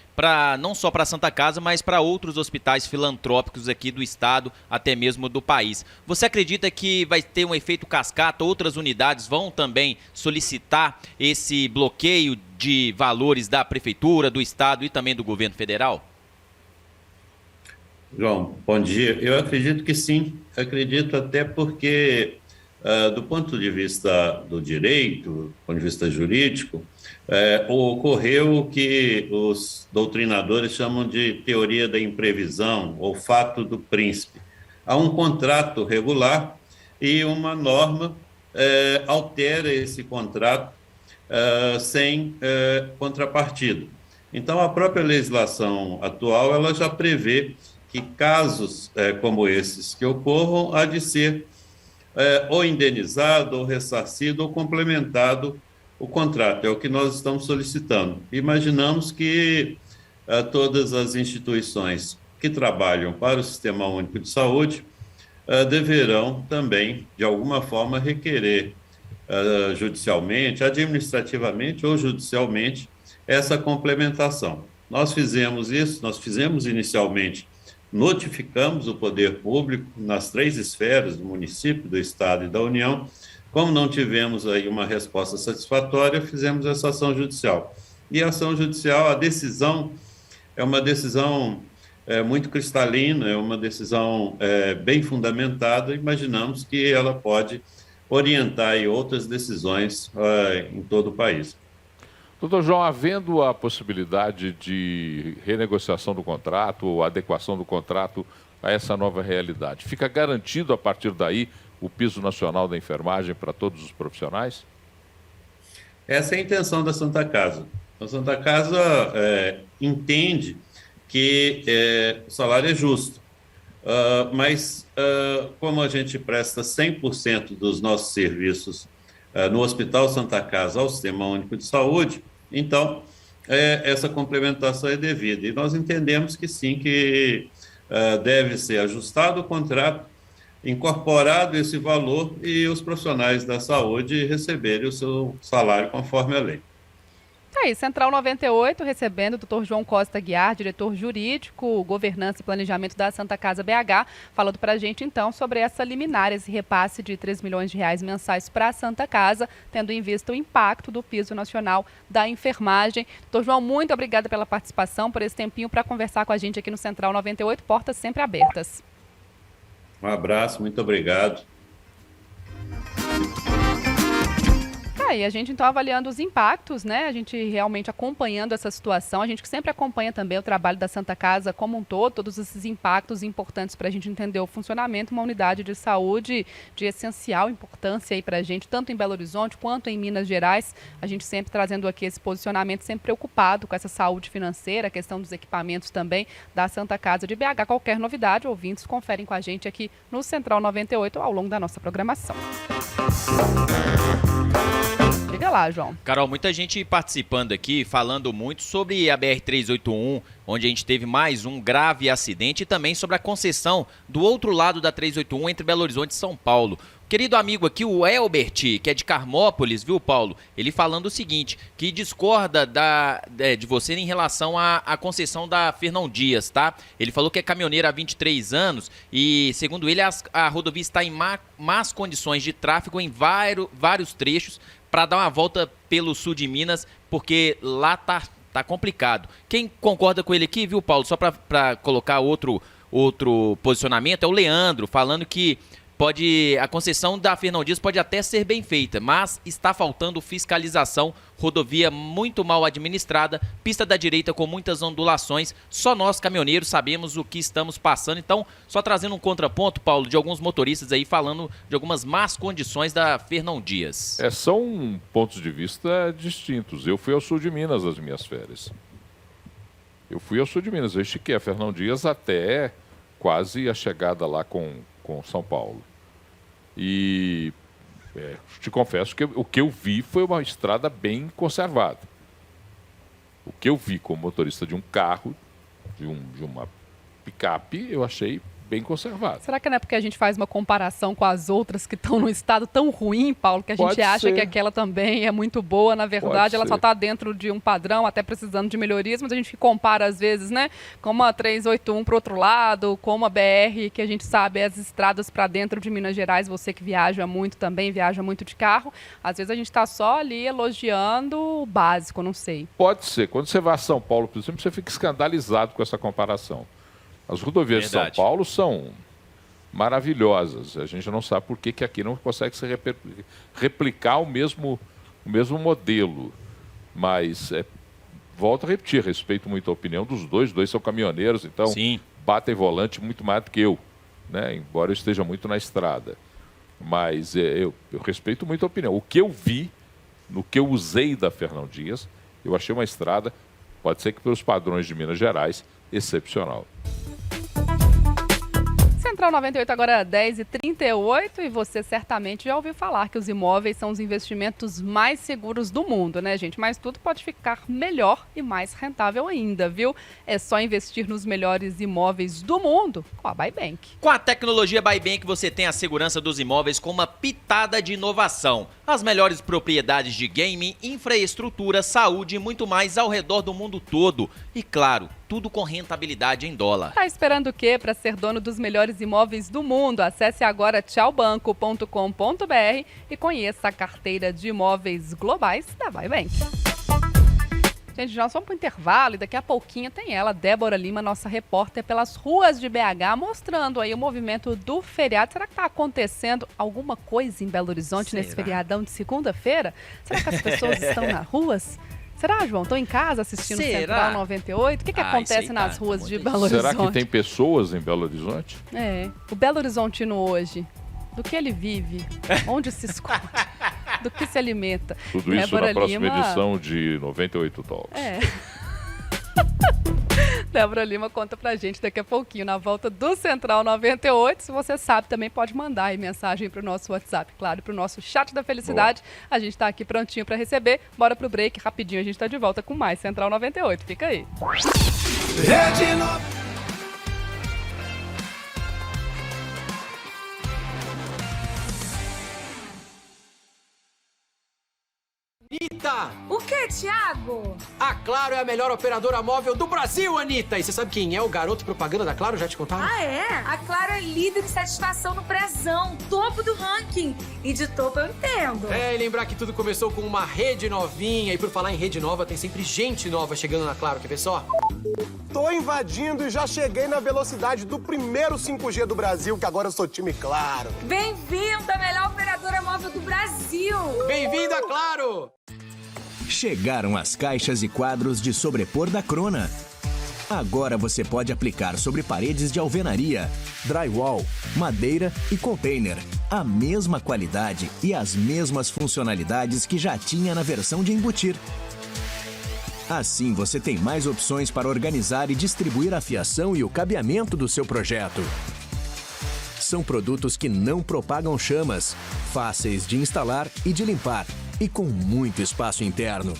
não só para a Santa Casa, mas para outros hospitais filantrópicos aqui do estado, até mesmo do país. Você acredita que vai ter um efeito cascata, outras unidades vão também solicitar esse bloqueio de valores da prefeitura, do estado e também do governo federal? João, bom dia. Eu acredito que sim, acredito até porque do ponto de vista do direito, do ponto de vista jurídico, ocorreu o que os doutrinadores chamam de teoria da imprevisão, ou fato do príncipe. Há um contrato regular e uma norma altera esse contrato sem contrapartida. Então, a própria legislação atual ela já prevê que casos como esses que ocorram há de ser ou indenizado, ou ressarcido, ou complementado o contrato. É o que nós estamos solicitando. Imaginamos que todas as instituições que trabalham para o Sistema Único de Saúde deverão também, de alguma forma, requerer judicialmente, administrativamente ou judicialmente, essa complementação. Nós fizemos inicialmente, notificamos o poder público nas 3 esferas, do município, do estado e da União. Como não tivemos aí uma resposta satisfatória, fizemos essa ação judicial. E a ação judicial, a decisão é uma decisão muito cristalina, é uma decisão bem fundamentada. Imaginamos que ela pode orientar aí outras decisões em todo o país. Doutor João, havendo a possibilidade de renegociação do contrato ou adequação do contrato a essa nova realidade, fica garantido a partir daí o piso nacional da enfermagem para todos os profissionais? Essa é a intenção da Santa Casa. A Santa Casa entende que o salário é justo, mas como a gente presta 100% dos nossos serviços no Hospital Santa Casa ao Sistema Único de Saúde, então essa complementação é devida. E nós entendemos que sim, que deve ser ajustado o contrato, incorporado esse valor e os profissionais da saúde receberem o seu salário conforme a lei. Tá aí, Central 98, recebendo o Dr. João Costa Guiar, diretor jurídico, governança e planejamento da Santa Casa BH, falando para a gente então sobre essa liminar, esse repasse de R$3 milhões mensais para a Santa Casa, tendo em vista o impacto do piso nacional da enfermagem. Dr. João, muito obrigada pela participação, por esse tempinho para conversar com a gente aqui no Central 98, portas sempre abertas. Um abraço, muito obrigado. E a gente então avaliando os impactos, né? A gente realmente acompanhando essa situação, a gente sempre acompanha também o trabalho da Santa Casa como um todo, todos esses impactos importantes para a gente entender o funcionamento, uma unidade de saúde de essencial importância aí para a gente, tanto em Belo Horizonte quanto em Minas Gerais. A gente sempre trazendo aqui esse posicionamento, sempre preocupado com essa saúde financeira, a questão dos equipamentos também da Santa Casa de BH. Qualquer novidade, ouvintes, conferem com a gente aqui no Central 98 ao longo da nossa programação. Diga lá, João. Carol, muita gente participando aqui, falando muito sobre a BR-381, onde a gente teve mais um grave acidente, e também sobre a concessão do outro lado da 381 entre Belo Horizonte e São Paulo. Querido amigo aqui, o Elbert, que é de Carmópolis, viu, Paulo? Ele falando o seguinte, que discorda de você em relação à concessão da Fernão Dias, tá? Ele falou que é caminhoneiro há 23 anos e, segundo ele, a rodovia está em más condições de tráfego em vários trechos para dar uma volta pelo sul de Minas, porque lá tá complicado. Quem concorda com ele aqui, viu, Paulo? Só para colocar outro posicionamento, é o Leandro, falando que a concessão da Fernão Dias pode até ser bem feita, mas está faltando fiscalização, rodovia muito mal administrada, pista da direita com muitas ondulações, só nós caminhoneiros sabemos o que estamos passando. Então, só trazendo um contraponto, Paulo, de alguns motoristas aí falando de algumas más condições da Fernão Dias. São pontos de vista distintos. Eu fui ao sul de Minas nas minhas férias. Eu estiquei a Fernão Dias até quase a chegada lá com São Paulo. E te confesso que o que eu vi foi uma estrada bem conservada. O que eu vi como motorista de um carro, de uma picape, eu achei bem conservado. Será que não é porque a gente faz uma comparação com as outras que estão num estado tão ruim, Paulo, que a gente acha que aquela também é muito boa? Na verdade, ela só está dentro de um padrão, até precisando de melhorias, mas a gente compara às vezes, né, como a 381 para o outro lado, como a BR, que a gente sabe as estradas para dentro de Minas Gerais, você que viaja muito também, viaja muito de carro, às vezes a gente está só ali elogiando o básico, não sei. Pode ser. Quando você vai a São Paulo, por exemplo, você fica escandalizado com essa comparação. As rodovias de São Paulo são maravilhosas. A gente não sabe por que aqui não consegue se replicar o mesmo modelo. Mas, volto a repetir, respeito muito a opinião dos dois são caminhoneiros, então Sim. batem volante muito mais do que eu, né? Embora eu esteja muito na estrada. Mas eu respeito muito a opinião. O que eu vi, no que eu usei da Fernão Dias, eu achei uma estrada, pode ser que pelos padrões de Minas Gerais, excepcional. Central 98 agora 10h38 e você certamente já ouviu falar que os imóveis são os investimentos mais seguros do mundo, né, gente? Mas tudo pode ficar melhor e mais rentável ainda, viu? É só investir nos melhores imóveis do mundo com a Bybank. Com a tecnologia Bybank você tem a segurança dos imóveis com uma pitada de inovação. As melhores propriedades de game, infraestrutura, saúde e muito mais ao redor do mundo todo. E claro, tudo com rentabilidade em dólar. Tá esperando o quê para ser dono dos melhores imóveis do mundo? Acesse agora tchaubanco.com.br e conheça a carteira de imóveis globais da Bybank. Gente, nós vamos para o intervalo e daqui a pouquinho tem ela, Débora Lima, nossa repórter pelas ruas de BH, mostrando aí o movimento do feriado. Será que está acontecendo alguma coisa em Belo Horizonte nesse feriadão de segunda-feira? Será que as pessoas estão nas ruas? Será, João? Estão em casa assistindo Central 98? O que acontece nas ruas de Belo Horizonte? Será que tem pessoas em Belo Horizonte? O Belo Horizontino hoje, do que ele vive, onde se esconde, do que se alimenta. Tudo isso Débora na próxima Lima... edição de 98 Talks. Débora Lima conta pra gente daqui a pouquinho, na volta do Central 98. Se você sabe, também pode mandar aí mensagem pro nosso WhatsApp, claro, pro nosso chat da felicidade. Boa. A gente tá aqui prontinho pra receber. Bora pro break, rapidinho a gente tá de volta com mais Central 98. Fica aí. Anitta! O que, Thiago? A Claro é a melhor operadora móvel do Brasil, Anitta! E você sabe quem é o garoto propaganda da Claro? Já te contaram? Ah, é? A Claro é líder de satisfação no Prezão, topo do ranking. E de topo eu entendo. E lembrar que tudo começou com uma rede novinha. E por falar em rede nova, tem sempre gente nova chegando na Claro. Quer ver só? Tô invadindo e já cheguei na velocidade do primeiro 5G do Brasil, que agora eu sou time Claro. Bem-vindo à melhor operadora móvel do Brasil. Bem-vindo a Claro! Chegaram as caixas e quadros de sobrepor da Crona. Agora você pode aplicar sobre paredes de alvenaria, drywall, madeira e container. A mesma qualidade e as mesmas funcionalidades que já tinha na versão de embutir. Assim você tem mais opções para organizar e distribuir a fiação e o cabeamento do seu projeto. São produtos que não propagam chamas, fáceis de instalar e de limpar, e com muito espaço interno.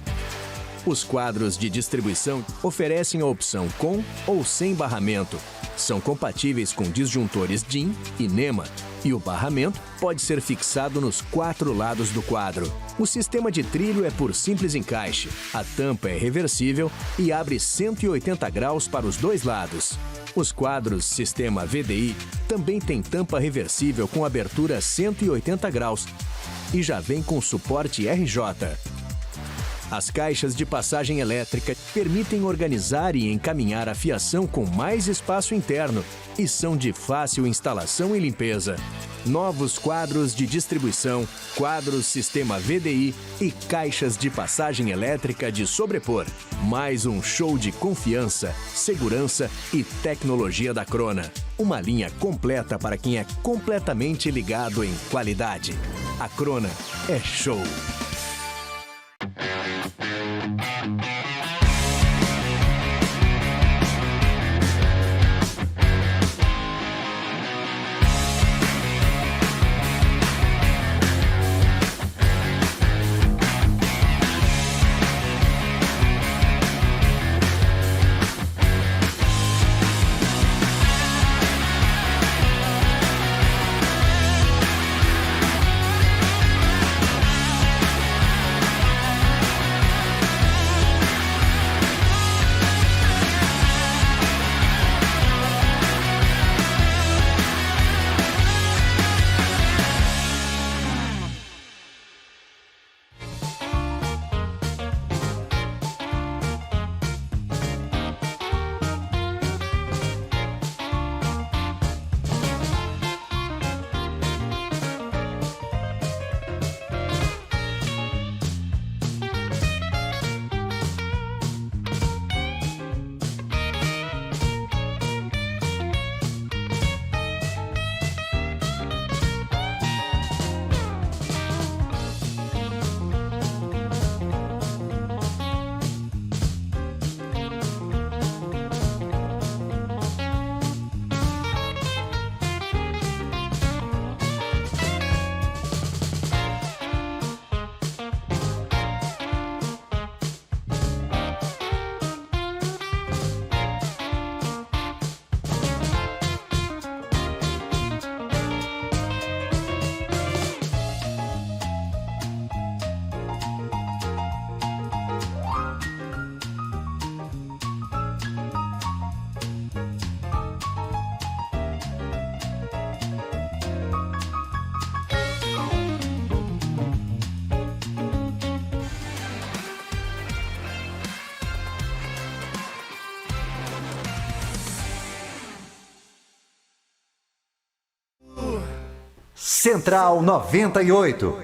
Os quadros de distribuição oferecem a opção com ou sem barramento. São compatíveis com disjuntores DIN e NEMA, e o barramento pode ser fixado nos 4 lados do quadro. O sistema de trilho é por simples encaixe, a tampa é reversível e abre 180 graus para os 2 lados. Os quadros sistema VDI também têm tampa reversível com abertura 180 graus e já vem com suporte RJ. As caixas de passagem elétrica permitem organizar e encaminhar a fiação com mais espaço interno e são de fácil instalação e limpeza. Novos quadros de distribuição, quadros sistema VDI e caixas de passagem elétrica de sobrepor. Mais um show de confiança, segurança e tecnologia da Crona. Uma linha completa para quem é completamente ligado em qualidade. A Crona é show. Central 98.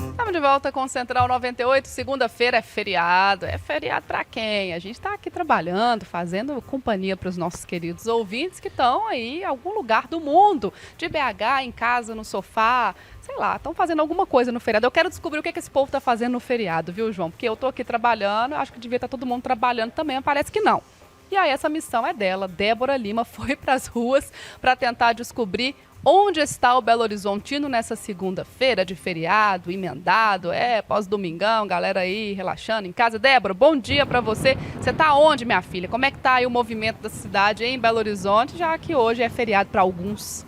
Estamos de volta com o Central 98. Segunda-feira é feriado. É feriado para quem? A gente está aqui trabalhando, fazendo companhia para os nossos queridos ouvintes que estão aí em algum lugar do mundo, de BH, em casa, no sofá, sei lá, estão fazendo alguma coisa no feriado. Eu quero descobrir o que esse povo está fazendo no feriado, viu, João? Porque eu estou aqui trabalhando, acho que devia estar todo mundo trabalhando também, mas parece que não. E aí essa missão é dela. Débora Lima foi para as ruas para tentar descobrir onde está o Belo Horizontino nessa segunda-feira de feriado, emendado, pós-domingão, galera aí relaxando em casa. Débora, bom dia para você. Você tá onde, minha filha? Como é que tá aí o movimento da cidade em Belo Horizonte, já que hoje é feriado para alguns?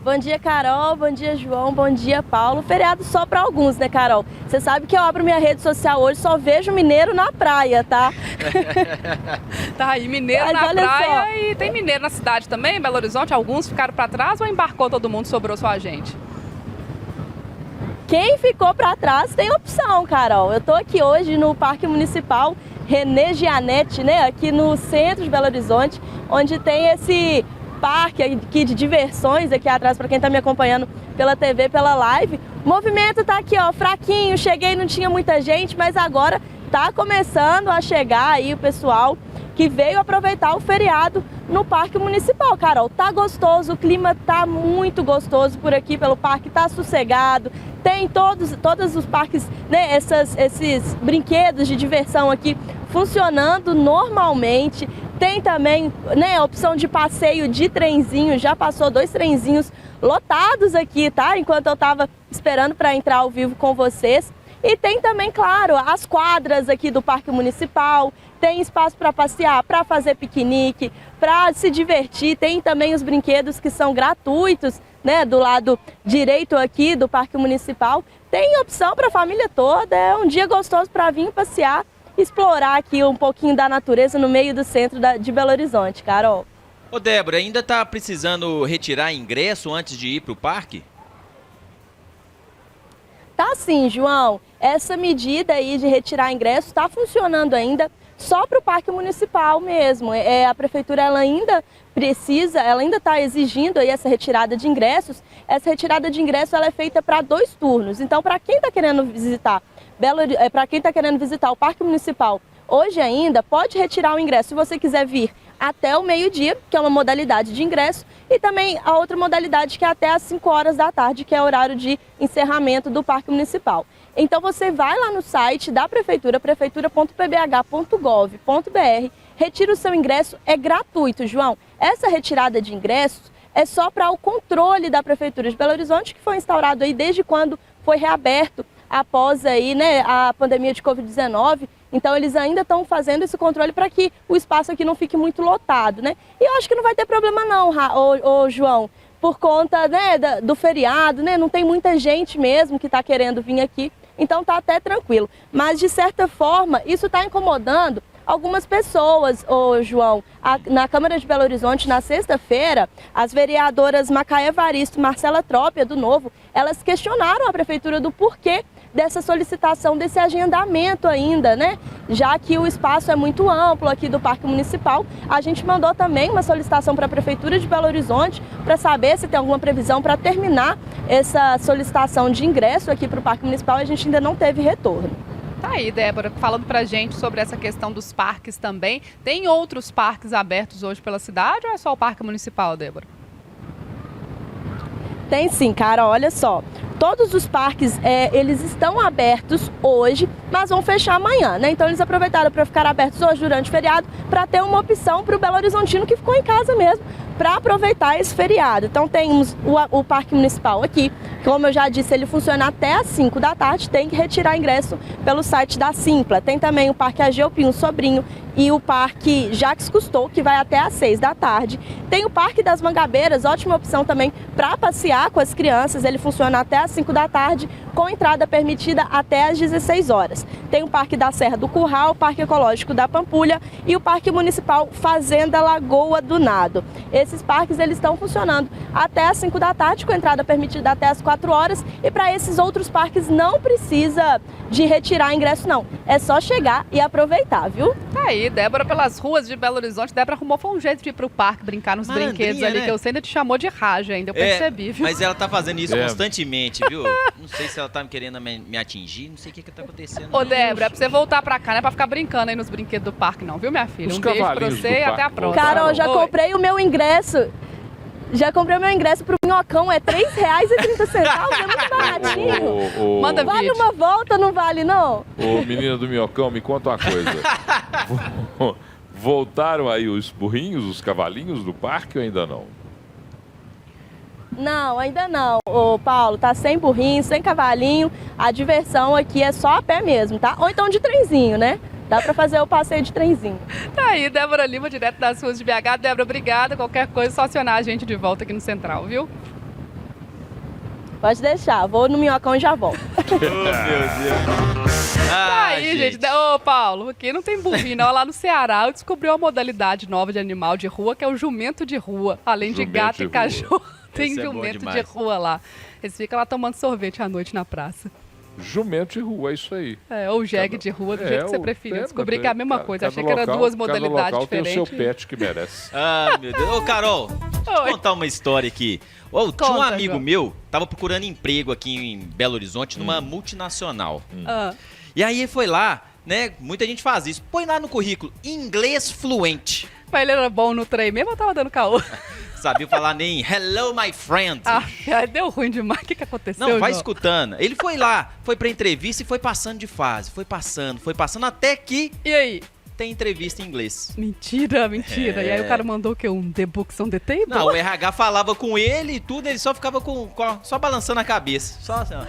Bom dia, Carol. Bom dia, João. Bom dia, Paulo. Feriado só para alguns, né, Carol? Você sabe que eu abro minha rede social hoje, só vejo mineiro na praia, tá? Tá aí, mineiro Mas na olha praia só. E tem mineiro na cidade também, em Belo Horizonte? Alguns ficaram para trás ou embarcou todo mundo, sobrou só a gente? Quem ficou para trás tem opção, Carol. Eu tô aqui hoje no Parque Municipal René Gianetti, né? Aqui no centro de Belo Horizonte, onde tem esse parque aqui de diversões aqui atrás, para quem está me acompanhando pela TV, pela live. O movimento tá aqui, ó, fraquinho. Cheguei, não tinha muita gente, mas agora tá começando a chegar aí o pessoal que veio aproveitar o feriado no Parque Municipal. Carol, tá gostoso, o clima tá muito gostoso por aqui pelo parque, tá sossegado. Tem todos os parques, né, esses brinquedos de diversão aqui funcionando normalmente. Tem também, né, a opção de passeio de trenzinho, já passou 2 trenzinhos lotados aqui, tá? Enquanto eu tava esperando para entrar ao vivo com vocês. E tem também, claro, as quadras aqui do Parque Municipal, tem espaço para passear, para fazer piquenique, para se divertir. Tem também os brinquedos que são gratuitos, né, do lado direito aqui do Parque Municipal. Tem opção para a família toda, é um dia gostoso para vir passear, explorar aqui um pouquinho da natureza no meio do centro de Belo Horizonte, Carol. Ô Débora, ainda está precisando retirar ingresso antes de ir para o parque? Tá sim, João. Essa medida aí de retirar ingresso está funcionando ainda só para o Parque Municipal mesmo. A Prefeitura ela ainda está exigindo aí essa retirada de ingressos. Essa retirada de ingresso ela é feita para 2 turnos. Então, para quem está querendo visitar o Parque Municipal hoje ainda, pode retirar o ingresso se você quiser vir até o meio-dia, que é uma modalidade de ingresso, e também a outra modalidade que é até às 5 horas da tarde, que é o horário de encerramento do Parque Municipal. Então você vai lá no site da Prefeitura, prefeitura.pbh.gov.br, retira o seu ingresso, é gratuito, João. Essa retirada de ingressos é só para o controle da Prefeitura de Belo Horizonte, que foi instaurado aí desde quando foi reaberto após aí, né, a pandemia de Covid-19. Então eles ainda estão fazendo esse controle para que o espaço aqui não fique muito lotado, né? E eu acho que não vai ter problema não, João, por conta, né, do feriado, né? Não tem muita gente mesmo que está querendo vir aqui, então tá até tranquilo. Mas de certa forma isso está incomodando algumas pessoas, João. Na Câmara de Belo Horizonte, na sexta-feira, as vereadoras Macaé Evaristo e Marcela Trópia, do Novo, elas questionaram a Prefeitura do porquê dessa solicitação, desse agendamento ainda, né? Já que o espaço é muito amplo aqui do Parque Municipal, a gente mandou também uma solicitação para a Prefeitura de Belo Horizonte para saber se tem alguma previsão para terminar essa solicitação de ingresso aqui para o Parque Municipal, e a gente ainda não teve retorno. Tá aí, Débora, falando pra gente sobre essa questão dos parques também. Tem outros parques abertos hoje pela cidade ou é só o Parque Municipal, Débora? Tem sim, cara, olha só. Todos os parques, eles estão abertos hoje, mas vão fechar amanhã, né? Então eles aproveitaram para ficar abertos hoje durante o feriado, para ter uma opção para o Belo Horizontino que ficou em casa mesmo, para aproveitar esse feriado. Então temos o Parque Municipal aqui, como eu já disse, ele funciona até às 5 da tarde, tem que retirar ingresso pelo site da Simpla. Tem também o Parque Ageu Pinho Sobrinho, e o Parque Jacques Cousteau, que vai até às 6 da tarde. Tem o Parque das Mangabeiras, ótima opção também para passear com as crianças. Ele funciona até às 5 da tarde, com entrada permitida até às 16 horas. Tem o Parque da Serra do Curral, o Parque Ecológico da Pampulha e o Parque Municipal Fazenda Lagoa do Nado. Esses parques eles estão funcionando até às 5 da tarde, com entrada permitida até às 4 horas. E para esses outros parques não precisa de retirar ingresso, não. É só chegar e aproveitar, viu? Tá aí, Débora, pelas ruas de Belo Horizonte. Débora arrumou, foi um jeito de ir pro parque, brincar nos brinquedos ali, né? Que eu sei, ainda te chamou de raja ainda, eu percebi, viu? Mas ela tá fazendo isso constantemente, viu? Não sei se ela tá querendo me atingir, não sei o que tá acontecendo. Ô, Débora, é pra você voltar pra cá, não é pra ficar brincando aí nos brinquedos do parque, não, viu, minha filha? Um beijo pra você e até a próxima. Carol, já comprei o meu ingresso. Já comprei o meu ingresso pro Minhocão, é R$3,30, é muito baratinho. Manda vale vídeo. uma volta, não vale não? Ô, menina do Minhocão, me conta uma coisa. Voltaram aí os burrinhos, os cavalinhos do parque ou ainda não? Não, ainda não. Ô, Paulo, tá sem burrinho, sem cavalinho. A diversão aqui é só a pé mesmo, tá? Ou então de trenzinho, né? Dá pra fazer o passeio de trenzinho. Tá aí, Débora Lima, direto das ruas de BH. Débora, obrigada. Qualquer coisa, só acionar a gente de volta aqui no Central, viu? Pode deixar, vou no Minhocão e já volto. Oh, meu Deus. Tá aí, gente. Ô, Paulo, aqui não tem burrinho, não. Lá no Ceará, eu descobri uma modalidade nova de animal de rua, que é o jumento de rua. Além de gato e cachorro, tem jumento de rua lá. Eles ficam lá tomando sorvete à noite na praça. Jumento de rua, é isso aí. É, ou jegue de rua, do jeito que você preferir. Descobri que é a mesma coisa. Achei que local, eram duas modalidades cada local diferentes. Tem o seu pet que merece. Ah, meu Deus. Ô, Carol, deixa eu contar uma história aqui. Tinha um amigo meu, tava procurando emprego aqui em Belo Horizonte, numa multinacional. E aí foi lá, né? Muita gente faz isso. Põe lá no currículo, inglês fluente. Mas ele era bom no trem mesmo ou tava dando caô? Sabia falar nem hello, my friend. Deu ruim demais. O que aconteceu, Não, vai João? escutando. Ele foi lá, foi pra entrevista e foi passando de fase. Foi passando até que... E aí? Tem entrevista em inglês. Mentira. E aí o cara mandou o quê? Um The Books on the Table? Não, o RH falava com ele e tudo, ele só ficava só balançando a cabeça. Só assim, ó.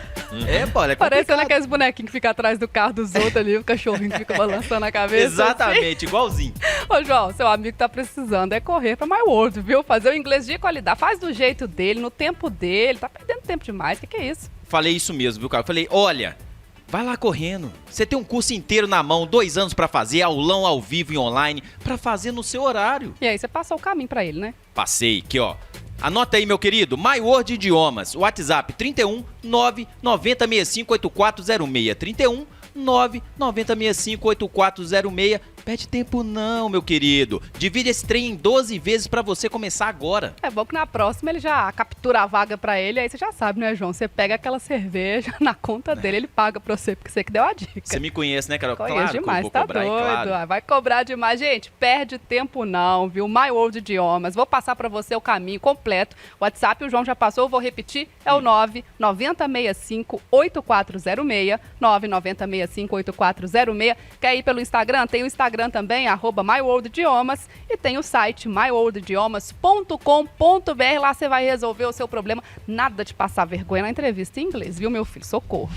É complicado. Parecendo aqueles bonequinhos que ficam atrás do carro dos outros ali, o cachorrinho que fica balançando a cabeça. Exatamente, assim. Igualzinho. Ô, João, seu amigo tá precisando correr pra My World, viu? Fazer o inglês de qualidade. Faz do jeito dele, no tempo dele. Tá perdendo tempo demais. O que é isso? Falei isso mesmo, viu, cara? Falei, olha... Vai lá correndo. Você tem um curso inteiro na mão, 2 anos pra fazer, aulão ao vivo e online, pra fazer no seu horário. E aí, você passou o caminho pra ele, né? Passei, aqui ó. Anota aí, meu querido, My World Idiomas, WhatsApp 31 99065 8406, 31 99065 8406. Perde tempo não, meu querido. Divide esse trem em 12 vezes pra você começar agora. É bom que na próxima ele já captura a vaga pra ele, aí você já sabe, né, João? Você pega aquela cerveja na conta dele, ele paga pra você, porque você que deu a dica. Você me conhece, né, Carol? Conheço claro demais, que eu vou tá cobrar, doido. claro. Vai cobrar demais. Gente, perde tempo não, viu? My World Idiomas. Vou passar pra você o caminho completo. O WhatsApp o João já passou, eu vou repetir. É o 99065 8406, 99065 8406. Quer ir pelo Instagram? Tem o Instagram também, @myworldidiomas, e tem o site myworldidiomas.com.br. Lá você vai resolver o seu problema. Nada de passar vergonha na entrevista em inglês, viu, meu filho? Socorro.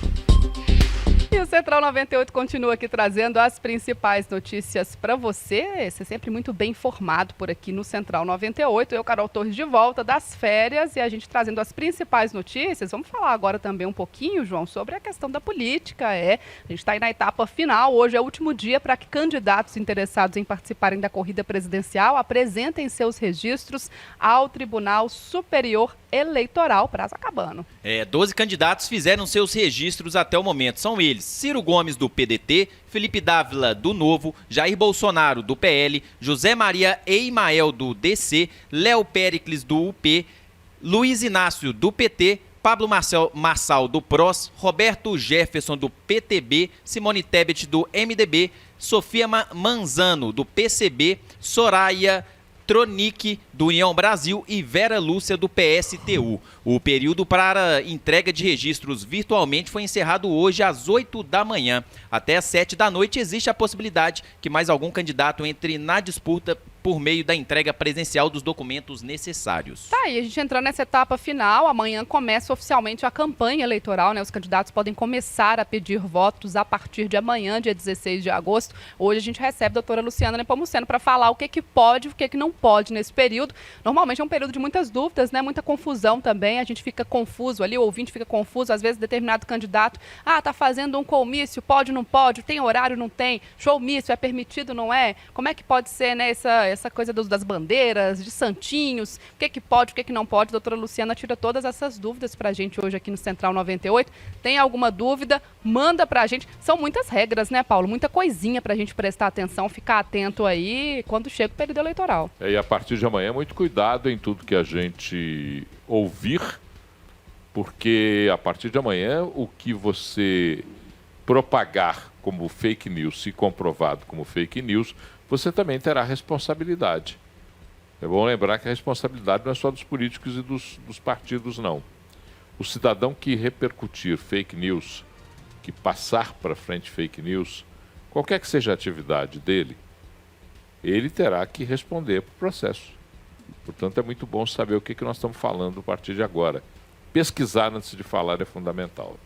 E o Central 98 continua aqui trazendo as principais notícias para você. Você é sempre muito bem informado por aqui no Central 98. Eu, Carol Torres, de volta das férias e a gente trazendo as principais notícias. Vamos falar agora também um pouquinho, João, sobre a questão da política. A gente está aí na etapa final. Hoje é o último dia para que candidatos interessados em participarem da corrida presidencial apresentem seus registros ao Tribunal Superior Eleitoral. Prazo acabando. 12 candidatos fizeram seus registros até o momento. São eles: Ciro Gomes, do PDT, Felipe Dávila, do Novo, Jair Bolsonaro, do PL, José Maria Eimael, do DC, Léo Péricles, do UP, Luiz Inácio, do PT, Pablo Marçal, do PROS, Roberto Jefferson, do PTB, Simone Tebet, do MDB, Sofia Manzano, do PCB, Soraya Tronic, do União Brasil, e Vera Lúcia, do PSTU. O período para entrega de registros virtualmente foi encerrado hoje às 8 da manhã. Até às 7 da noite existe a possibilidade que mais algum candidato entre na disputa por meio da entrega presencial dos documentos necessários. Tá aí, a gente entrando nessa etapa final, amanhã começa oficialmente a campanha eleitoral, né? Os candidatos podem começar a pedir votos a partir de amanhã, dia 16 de agosto. Hoje a gente recebe a doutora Luciana Nepomuceno para falar o que pode e o que não pode nesse período. Normalmente é um período de muitas dúvidas, né? Muita confusão também, a gente fica confuso ali, o ouvinte fica confuso, às vezes determinado candidato, tá fazendo um comício, pode, não pode, tem horário, não tem, showmício, é permitido, não é? Como é que pode ser, né, essa coisa das bandeiras, de santinhos, o que pode, o que não pode. A doutora Luciana tira todas essas dúvidas pra gente hoje aqui no Central 98. Tem alguma dúvida? Manda pra gente. São muitas regras, né, Paulo? Muita coisinha pra gente prestar atenção, ficar atento aí quando chega o período eleitoral. E a partir de amanhã, muito cuidado em tudo que a gente ouvir, porque a partir de amanhã, o que você propagar como fake news, se comprovado como fake news, você também terá responsabilidade. É bom lembrar que a responsabilidade não é só dos políticos e dos partidos, não. O cidadão que repercutir fake news, que passar para frente fake news, qualquer que seja a atividade dele, ele terá que responder para o processo. Portanto, é muito bom saber o que nós estamos falando a partir de agora. Pesquisar antes de falar é fundamental.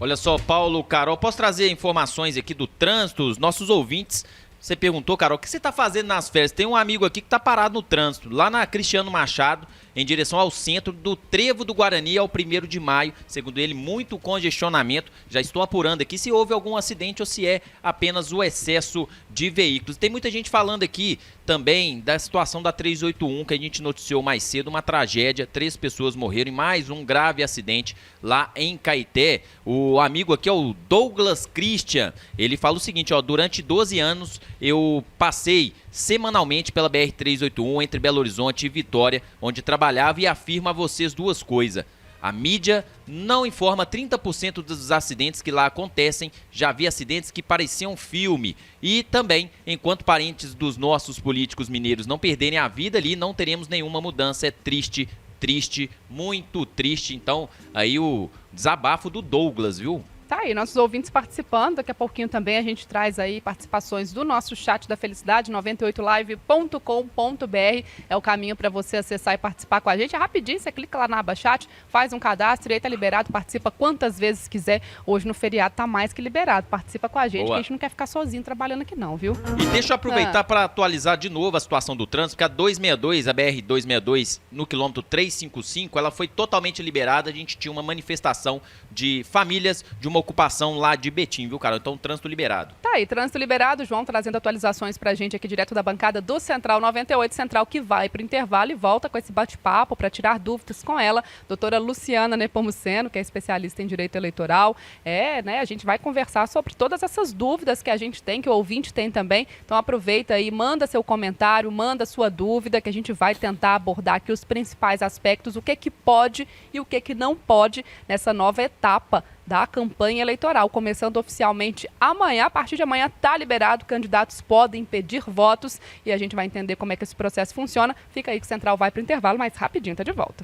Olha só, Paulo, Carol, posso trazer informações aqui do trânsito? Os nossos ouvintes, você perguntou, Carol, o que você está fazendo nas férias? Tem um amigo aqui que está parado no trânsito, lá na Cristiano Machado, em direção ao centro do Trevo do Guarani, ao 1º de maio. Segundo ele, muito congestionamento. Já estou apurando aqui se houve algum acidente ou se é apenas o excesso de veículos. Tem muita gente falando aqui também da situação da 381, que a gente noticiou mais cedo, uma tragédia, 3 pessoas morreram e mais um grave acidente lá em Caeté. O amigo aqui é o Douglas Christian, ele fala o seguinte, durante 12 anos eu passei semanalmente pela BR-381 entre Belo Horizonte e Vitória, onde trabalhava, e afirma a vocês duas coisas. A mídia não informa 30% dos acidentes que lá acontecem. Já vi acidentes que pareciam filme. E também, enquanto parentes dos nossos políticos mineiros não perderem a vida ali, não teremos nenhuma mudança. É triste, triste, muito triste. Então, aí o desabafo do Douglas, viu? Tá aí, nossos ouvintes participando. Daqui a pouquinho também a gente traz aí participações do nosso chat da felicidade, 98live.com.br. É o caminho para você acessar e participar com a gente. É rapidinho, você clica lá na aba chat, faz um cadastro e aí tá liberado, participa quantas vezes quiser. Hoje no feriado tá mais que liberado. Participa com a gente, que a gente não quer ficar sozinho trabalhando aqui não, viu? E deixa eu aproveitar para atualizar de novo a situação do trânsito, porque a 262, a BR-262, no quilômetro 355, ela foi totalmente liberada. A gente tinha uma manifestação de famílias de uma ocupação lá de Betim, viu, cara? Então, trânsito liberado. Tá aí, trânsito liberado. João trazendo atualizações pra gente aqui direto da bancada do Central 98. Central que vai pro intervalo e volta com esse bate-papo para tirar dúvidas com ela, doutora Luciana Nepomuceno, que é especialista em direito eleitoral. A gente vai conversar sobre todas essas dúvidas que a gente tem, que o ouvinte tem também. Então, aproveita aí, manda seu comentário, manda sua dúvida, que a gente vai tentar abordar aqui os principais aspectos, o que pode e o que não pode nessa nova etapa da campanha eleitoral, começando oficialmente amanhã. A partir de amanhã está liberado, candidatos podem pedir votos e a gente vai entender como é que esse processo funciona. Fica aí que o Central vai para o intervalo, mas rapidinho tá de volta.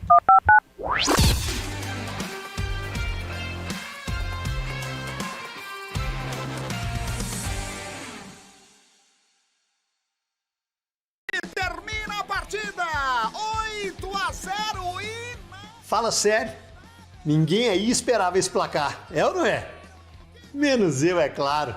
E termina a partida! 8-0 e... Fala sério? Ninguém aí esperava esse placar, é ou não é? Menos eu, é claro.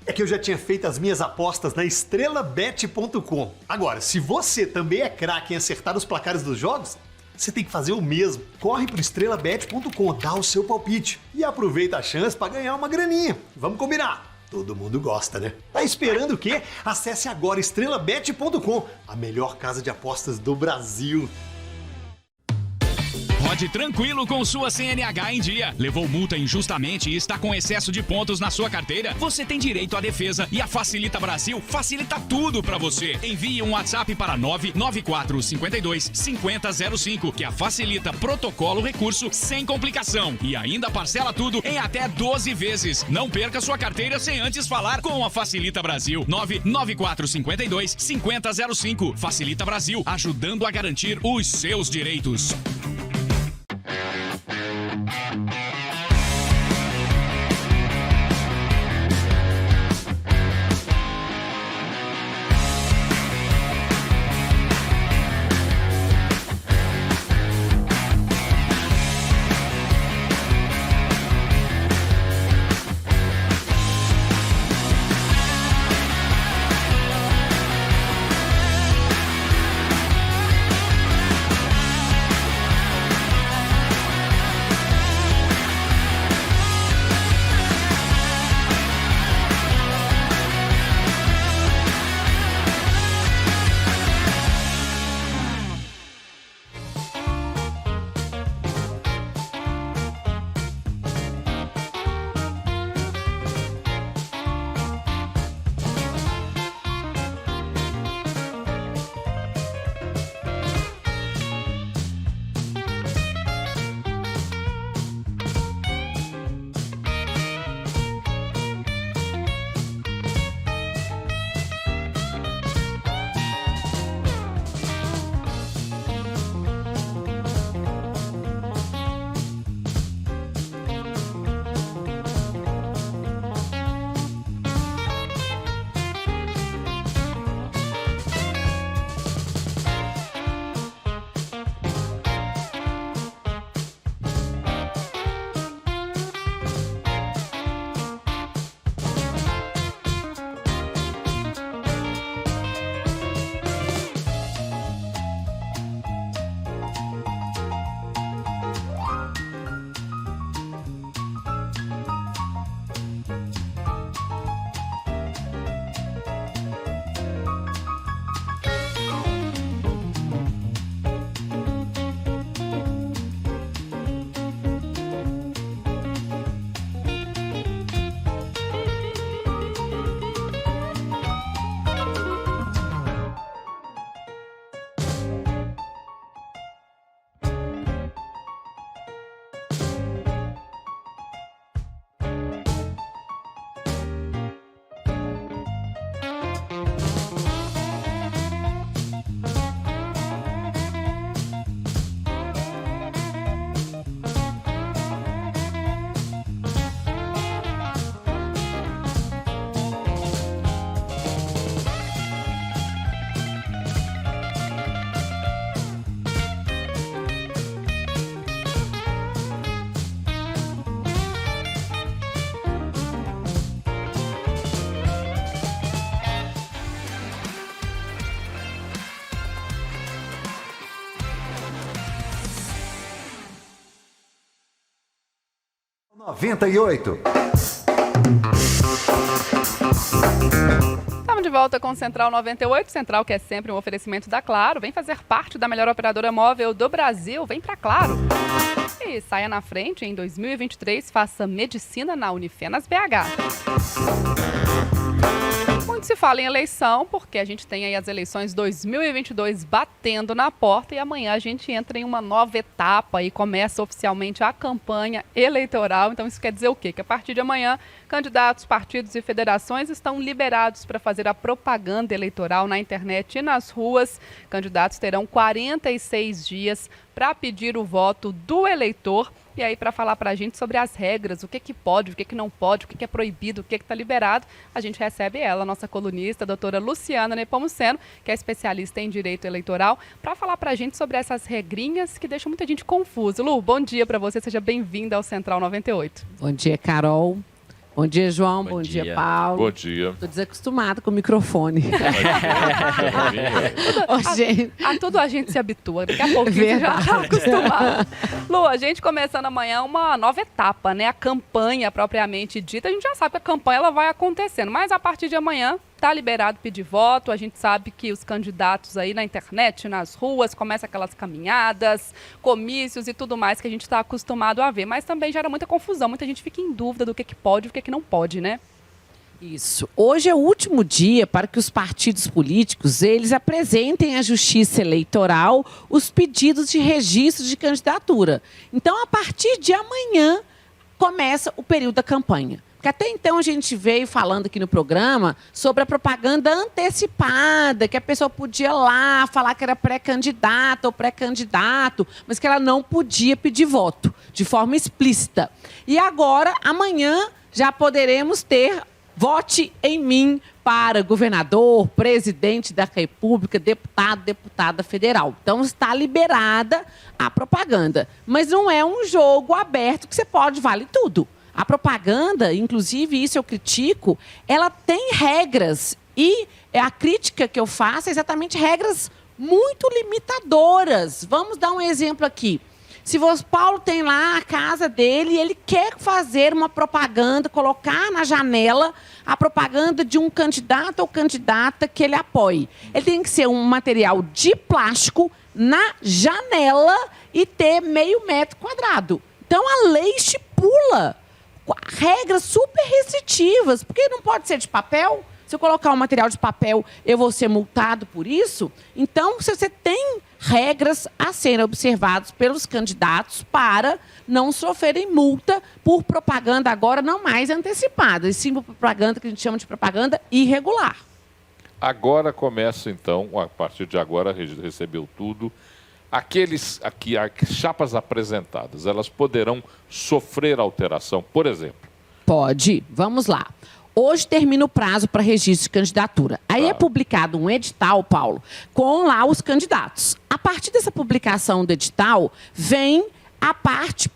É que eu já tinha feito as minhas apostas na estrelabet.com. Agora, se você também é craque em acertar os placares dos jogos, você tem que fazer o mesmo. Corre pro estrelabet.com, dá o seu palpite e aproveita a chance para ganhar uma graninha. Vamos combinar? Todo mundo gosta, né? Tá esperando o quê? Acesse agora estrelabet.com, a melhor casa de apostas do Brasil. Rode tranquilo com sua CNH em dia. Levou multa injustamente e está com excesso de pontos na sua carteira? Você tem direito à defesa e a Facilita Brasil facilita tudo para você. Envie um WhatsApp para 994525005 que a Facilita protocola o recurso sem complicação e ainda parcela tudo em até 12 vezes. Não perca sua carteira sem antes falar com a Facilita Brasil. 994525005. Facilita Brasil, ajudando a garantir os seus direitos. 98. Estamos de volta com o Central 98, Central que é sempre um oferecimento da Claro. Vem fazer parte da melhor operadora móvel do Brasil, vem pra Claro. E saia na frente, em 2023, faça medicina na Unifenas BH. Muito se fala em eleição, porque a gente tem aí as eleições 2022 batendo na porta e amanhã a gente entra em uma nova etapa e começa oficialmente a campanha eleitoral. Então isso quer dizer o quê? Que a partir de amanhã, candidatos, partidos e federações estão liberados para fazer a propaganda eleitoral na internet e nas ruas. Candidatos terão 46 dias para pedir o voto do eleitor. E aí, para falar para a gente sobre as regras, o que pode, o que não pode, o que é proibido, o que está liberado, a gente recebe ela, nossa colunista, a doutora Luciana Nepomuceno, que é especialista em direito eleitoral, para falar para a gente sobre essas regrinhas que deixam muita gente confusa. Lu, bom dia para você, seja bem-vinda ao Central 98. Bom dia, Carol. Bom dia, João. Bom dia, Paulo. Bom dia. Estou desacostumada com o microfone. A tudo a gente se habitua. Daqui a pouquinho você já está acostumado. Lu, a gente começando amanhã uma nova etapa, né? A campanha propriamente dita. A gente já sabe que a campanha ela vai acontecendo, mas a partir de amanhã está liberado pedir voto. A gente sabe que os candidatos aí na internet, nas ruas, começam aquelas caminhadas, comícios e tudo mais que a gente está acostumado a ver. Mas também gera muita confusão. Muita gente fica em dúvida do que pode e o que não pode, né? Isso. Hoje é o último dia para que os partidos políticos eles apresentem à Justiça Eleitoral os pedidos de registro de candidatura. Então, a partir de amanhã, começa o período da campanha. Porque até então a gente veio falando aqui no programa sobre a propaganda antecipada, que a pessoa podia lá falar que era pré-candidata ou pré-candidato, mas que ela não podia pedir voto de forma explícita. E agora, amanhã, já poderemos ter vote em mim para governador, presidente da República, deputado, deputada federal. Então, está liberada a propaganda. Mas não é um jogo aberto que você pode, vale tudo. A propaganda, inclusive, isso eu critico, ela tem regras. E a crítica que eu faço é exatamente regras muito limitadoras. Vamos dar um exemplo aqui. Se o Paulo tem lá a casa dele e ele quer fazer uma propaganda, colocar na janela a propaganda de um candidato ou candidata que ele apoie. Ele tem que ser um material de plástico na janela e ter meio metro quadrado. Então, a lei estipula regras super restritivas. Por que não pode ser de papel? Se eu colocar um material de papel, eu vou ser multado por isso? Então, se você tem regras a serem observadas pelos candidatos para não sofrerem multa por propaganda agora não mais antecipada, e sim por propaganda que a gente chama de propaganda irregular. Agora começa, então, a partir de agora, recebeu tudo. As chapas apresentadas, elas poderão sofrer alteração, por exemplo? Pode. Vamos lá. Hoje termina o prazo para registro de candidatura. Aí é publicado um edital, Paulo, com lá os candidatos. A partir dessa publicação do edital, vem a parte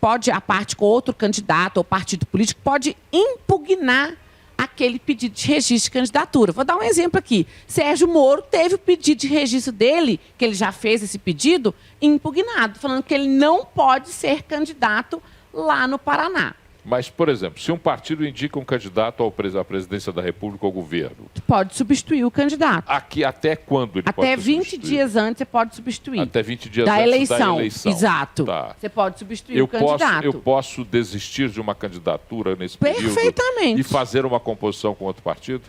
com outro candidato ou partido político, pode impugnar aquele pedido de registro de candidatura. Vou dar um exemplo aqui. Sérgio Moro teve o pedido de registro dele, que ele já fez esse pedido, impugnado, falando que ele não pode ser candidato lá no Paraná. Mas, por exemplo, se um partido indica um candidato à presidência da República ou ao governo... Pode substituir o candidato. Aqui, até quando ele pode substituir? Até 20 dias antes você pode substituir. Até 20 dias da antes eleição. da eleição. Exato. Tá. Você pode substituir o candidato. Eu posso desistir de uma candidatura nesse período? Perfeitamente. E fazer uma composição com outro partido?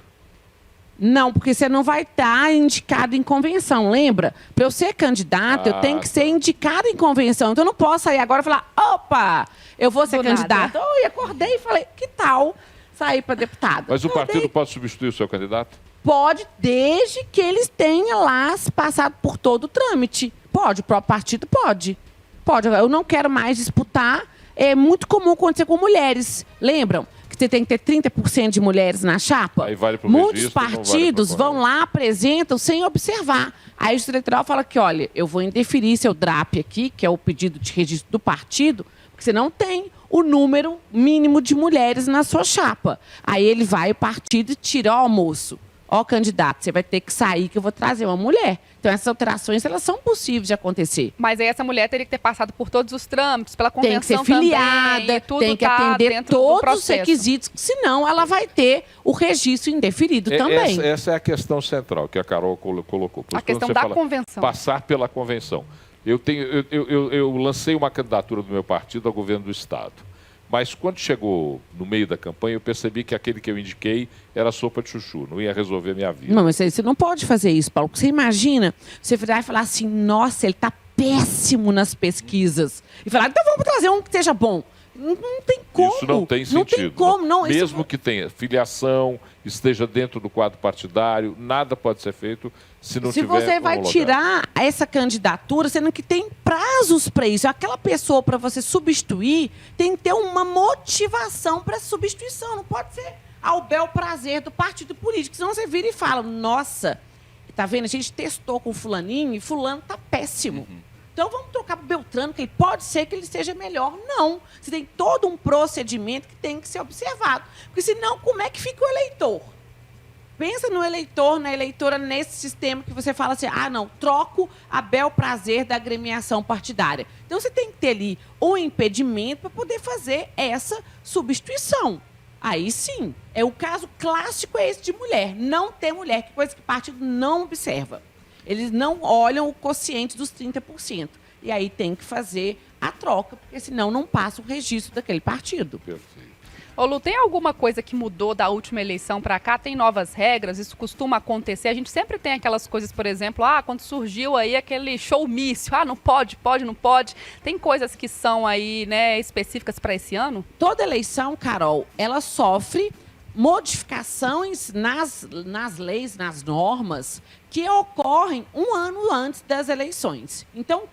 Não, porque você não vai estar indicado em convenção, lembra? Para eu ser candidato, eu tenho que ser indicado em convenção. Então, eu não posso sair agora e falar, opa, eu vou ser candidato. Eu acordei e falei, que tal sair para deputado? Mas o partido pode substituir o seu candidato? Pode, desde que eles tenham lá passado por todo o trâmite. Pode, o próprio partido pode. Pode, eu não quero mais disputar. É muito comum acontecer com mulheres, lembram? Que você tem que ter 30% de mulheres na chapa. Aí vale pro Muitos registro, partidos não vale vão lá, apresentam sem observar. Aí o Justiça Eleitoral fala que, olha, eu vou indeferir seu DRAP aqui, que é o pedido de registro do partido, porque você não tem o número mínimo de mulheres na sua chapa. Aí ele vai, o partido, e tira, ó, moço, ó, candidato, você vai ter que sair que eu vou trazer uma mulher. Então, essas alterações, elas são possíveis de acontecer. Mas aí essa mulher teria que ter passado por todos os trâmites, pela convenção tem que ser filiada, também, tudo tem que tá atender dentro do todos os processo. requisitos, senão ela vai ter o registro indeferido também. Essa é a questão central que a Carol colocou. A questão da convenção. Passar pela convenção. Eu lancei uma candidatura do meu partido ao governo do Estado. Mas quando chegou no meio da campanha, eu percebi que aquele que eu indiquei era sopa de chuchu, não ia resolver a minha vida. Não, mas você não pode fazer isso, Paulo. Você imagina, você virar e falar assim, nossa, ele está péssimo nas pesquisas. E falar, então vamos trazer um que seja bom. Não tem como. Isso não tem sentido. Não tem como. Não, mesmo isso... que tenha filiação, esteja dentro do quadro partidário, nada pode ser feito se não tiver você vai homologado. tirar essa candidatura, sendo que tem prazos para isso. Aquela pessoa, para você substituir, tem que ter uma motivação para essa substituição. Não pode ser ao bel prazer do partido político. Senão você vira e fala, nossa, tá vendo? A gente testou com fulaninho e fulano tá péssimo. Então vamos trocar para o Beltrano, que pode ser que ele seja melhor. Não. Você tem todo um procedimento que tem que ser observado. Porque senão, como é que fica o eleitor? Pensa no eleitor, na eleitora, nesse sistema que você fala assim, não, troco a bel prazer da agremiação partidária. Então você tem que ter ali um impedimento para poder fazer essa substituição. Aí sim, o caso clássico é esse de mulher. Não ter mulher, que coisa que o partido não observa. Eles não olham o quociente dos 30%. E aí tem que fazer a troca, porque senão não passa o registro daquele partido. Perfeito. Ô Lu, tem alguma coisa que mudou da última eleição para cá? Tem novas regras? Isso costuma acontecer? A gente sempre tem aquelas coisas, por exemplo, quando surgiu aí aquele showmício, não pode, não pode. Tem coisas que são aí, né, específicas para esse ano? Toda eleição, Carol, ela sofre modificações nas leis, nas normas, que ocorrem um ano antes das eleições. Então,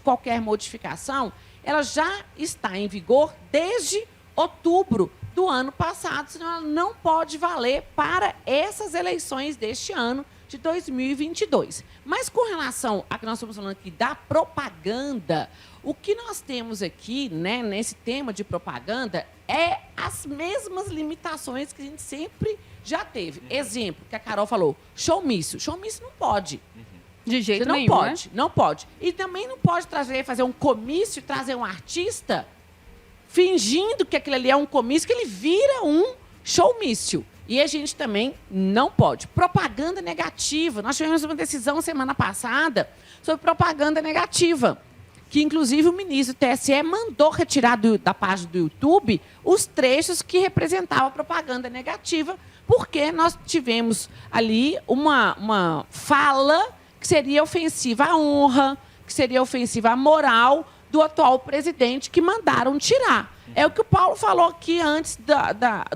qualquer modificação, ela já está em vigor desde outubro do ano passado, senão ela não pode valer para essas eleições deste ano de 2022. Mas com relação a que nós estamos falando aqui da propaganda, o que nós temos aqui, né, nesse tema de propaganda, é as mesmas limitações que a gente sempre já teve. Exemplo, que a Carol falou, showmício. Showmício não pode. De jeito nenhum, não pode, né? Não pode. E também não pode fazer um comício e trazer um artista fingindo que aquilo ali é um comício, que ele vira um showmício. E a gente também não pode. Propaganda negativa. Nós tivemos uma decisão semana passada sobre propaganda negativa, que inclusive o ministro do TSE mandou retirar da página do YouTube os trechos que representavam a propaganda negativa, porque nós tivemos ali uma fala que seria ofensiva à honra, que seria ofensiva à moral do atual presidente, que mandaram tirar. É o que o Paulo falou aqui antes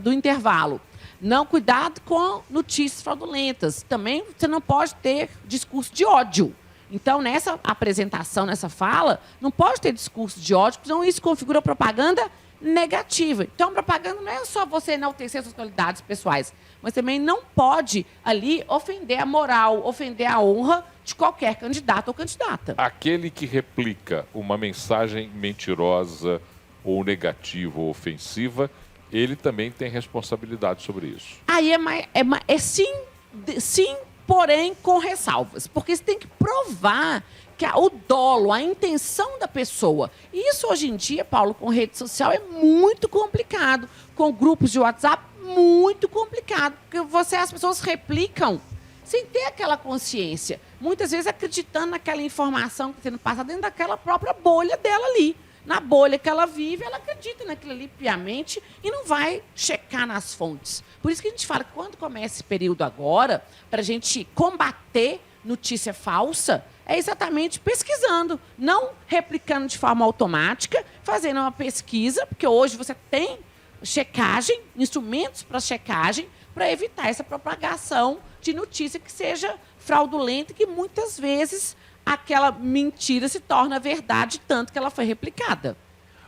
do intervalo. Não, cuidado com notícias fraudulentas. Também você não pode ter discurso de ódio. Então, nessa apresentação, nessa fala, não pode ter discurso de ódio, porque senão isso configura propaganda negativa. Então, propaganda não é só você enaltecer suas qualidades pessoais, mas também não pode ali ofender a moral, ofender a honra de qualquer candidato ou candidata. Aquele que replica uma mensagem mentirosa ou negativa ou ofensiva, ele também tem responsabilidade sobre isso. Aí é sim, porém com ressalvas, porque você tem que provar que o dolo, a intenção da pessoa. E isso hoje em dia, Paulo, com rede social é muito complicado, com grupos de WhatsApp muito complicado, porque as pessoas replicam sem ter aquela consciência, muitas vezes acreditando naquela informação que está sendo passada dentro daquela própria bolha dela ali. Na bolha que ela vive, ela acredita naquilo ali piamente e não vai checar nas fontes. Por isso que a gente fala que quando começa esse período agora, para a gente combater notícia falsa, é exatamente pesquisando, não replicando de forma automática, fazendo uma pesquisa, porque hoje você tem checagem, instrumentos para checagem, para evitar essa propagação de notícia que seja fraudulenta e que muitas vezes aquela mentira se torna verdade, tanto que ela foi replicada.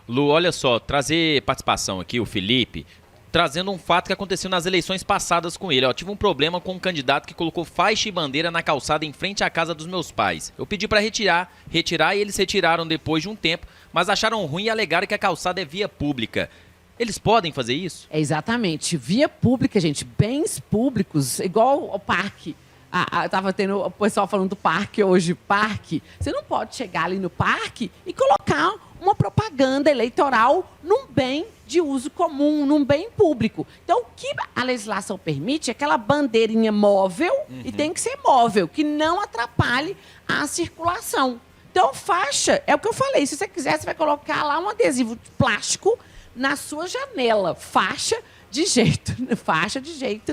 Lu, olha só, trazer participação aqui, o Felipe, trazendo um fato que aconteceu nas eleições passadas com ele. Tive um problema com um candidato que colocou faixa e bandeira na calçada em frente à casa dos meus pais. Eu pedi para retirar e eles retiraram depois de um tempo, mas acharam ruim e alegaram que a calçada é via pública. Eles podem fazer isso? É exatamente. Via pública, gente, bens públicos, igual o parque. Tava tendo o pessoal falando do parque hoje, parque. Você não pode chegar ali no parque e colocar uma propaganda eleitoral num bem de uso comum, num bem público. Então, o que a legislação permite é aquela bandeirinha móvel, e tem que ser móvel, que não atrapalhe a circulação. Então, faixa, é o que eu falei, se você quiser, você vai colocar lá um adesivo de plástico na sua janela. Faixa de jeito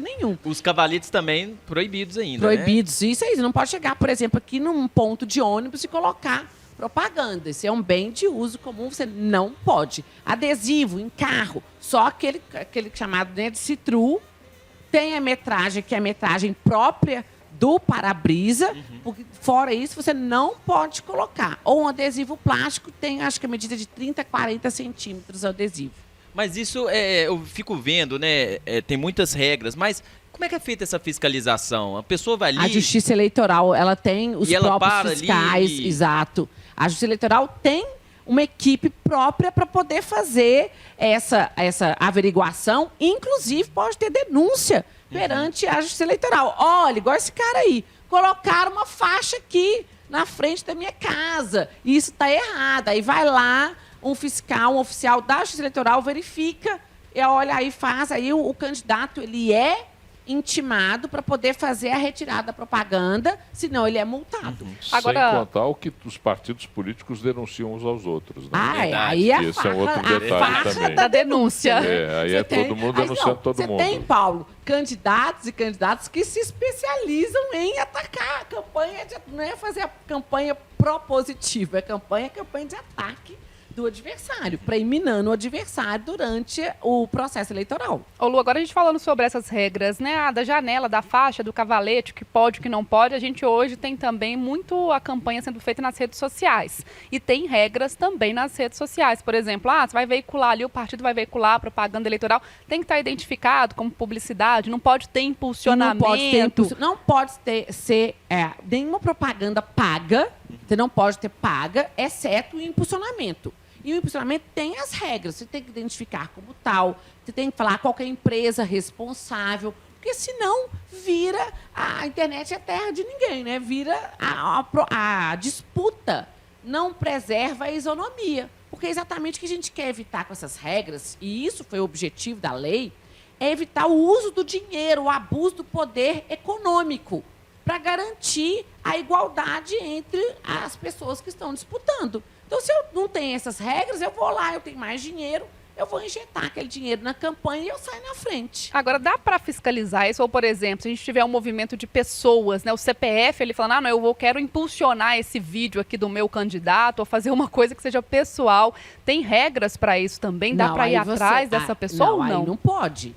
nenhum. Os cavaletes também proibidos ainda, Proibidos, né? Isso aí. Você não pode chegar, por exemplo, aqui num ponto de ônibus e colocar propaganda. Esse é um bem de uso comum, você não pode. Adesivo em carro, só aquele chamado, né, de see-through. Tem a metragem, que é a metragem própria do para-brisa. Porque, fora isso, você não pode colocar. Ou um adesivo plástico, tem, acho que a medida de 30 a 40 centímetros o adesivo. Mas isso, eu fico vendo, né? Tem muitas regras, mas como é que é feita essa fiscalização? A pessoa vai ali... A Justiça Eleitoral, ela tem os próprios fiscais, ali... exato. A Justiça Eleitoral tem uma equipe própria para poder fazer essa averiguação. Inclusive, pode ter denúncia perante a Justiça Eleitoral. Olha, igual esse cara aí, colocaram uma faixa aqui na frente da minha casa. E isso está errado. Aí vai lá, um fiscal, um oficial da Justiça Eleitoral verifica, olha aí, faz. Aí o candidato, ele é intimado para poder fazer a retirada da propaganda, senão ele é multado. Agora... Sem contar o que os partidos políticos denunciam uns aos outros. Né? Aí é esse é um outro detalhe também. Da denúncia. Aí todo mundo denunciando todo mundo. Você tem, Paulo, candidatos e candidatas que se especializam em atacar a campanha, não é fazer a campanha propositiva, é campanha de ataque do adversário, minando o adversário durante o processo eleitoral. Ô Lu, agora a gente falando sobre essas regras, né, da janela, da faixa, do cavalete, o que pode, o que não pode, a gente hoje tem também muito a campanha sendo feita nas redes sociais. E tem regras também nas redes sociais. Por exemplo, você vai veicular ali, o partido vai veicular a propaganda eleitoral, tem que estar identificado como publicidade, não pode ter impulsionamento. Não pode ser nenhuma propaganda paga, você não pode ter paga, exceto o impulsionamento. E o impulsionamento tem as regras, você tem que identificar como tal, você tem que falar qual que é a empresa responsável, porque senão vira, a internet é terra de ninguém, né? Vira a disputa, não preserva a isonomia. Porque é exatamente o que a gente quer evitar com essas regras, e isso foi o objetivo da lei, é evitar o uso do dinheiro, o abuso do poder econômico, para garantir a igualdade entre as pessoas que estão disputando. Então, se eu não tenho essas regras, eu vou lá, eu tenho mais dinheiro, eu vou injetar aquele dinheiro na campanha e eu saio na frente. Agora, dá para fiscalizar isso? Ou, por exemplo, se a gente tiver um movimento de pessoas, né, o CPF, ele falando, eu quero impulsionar esse vídeo aqui do meu candidato, ou fazer uma coisa que seja pessoal. Tem regras para isso também? Dá para ir atrás dessa pessoa ou não? Aí não pode.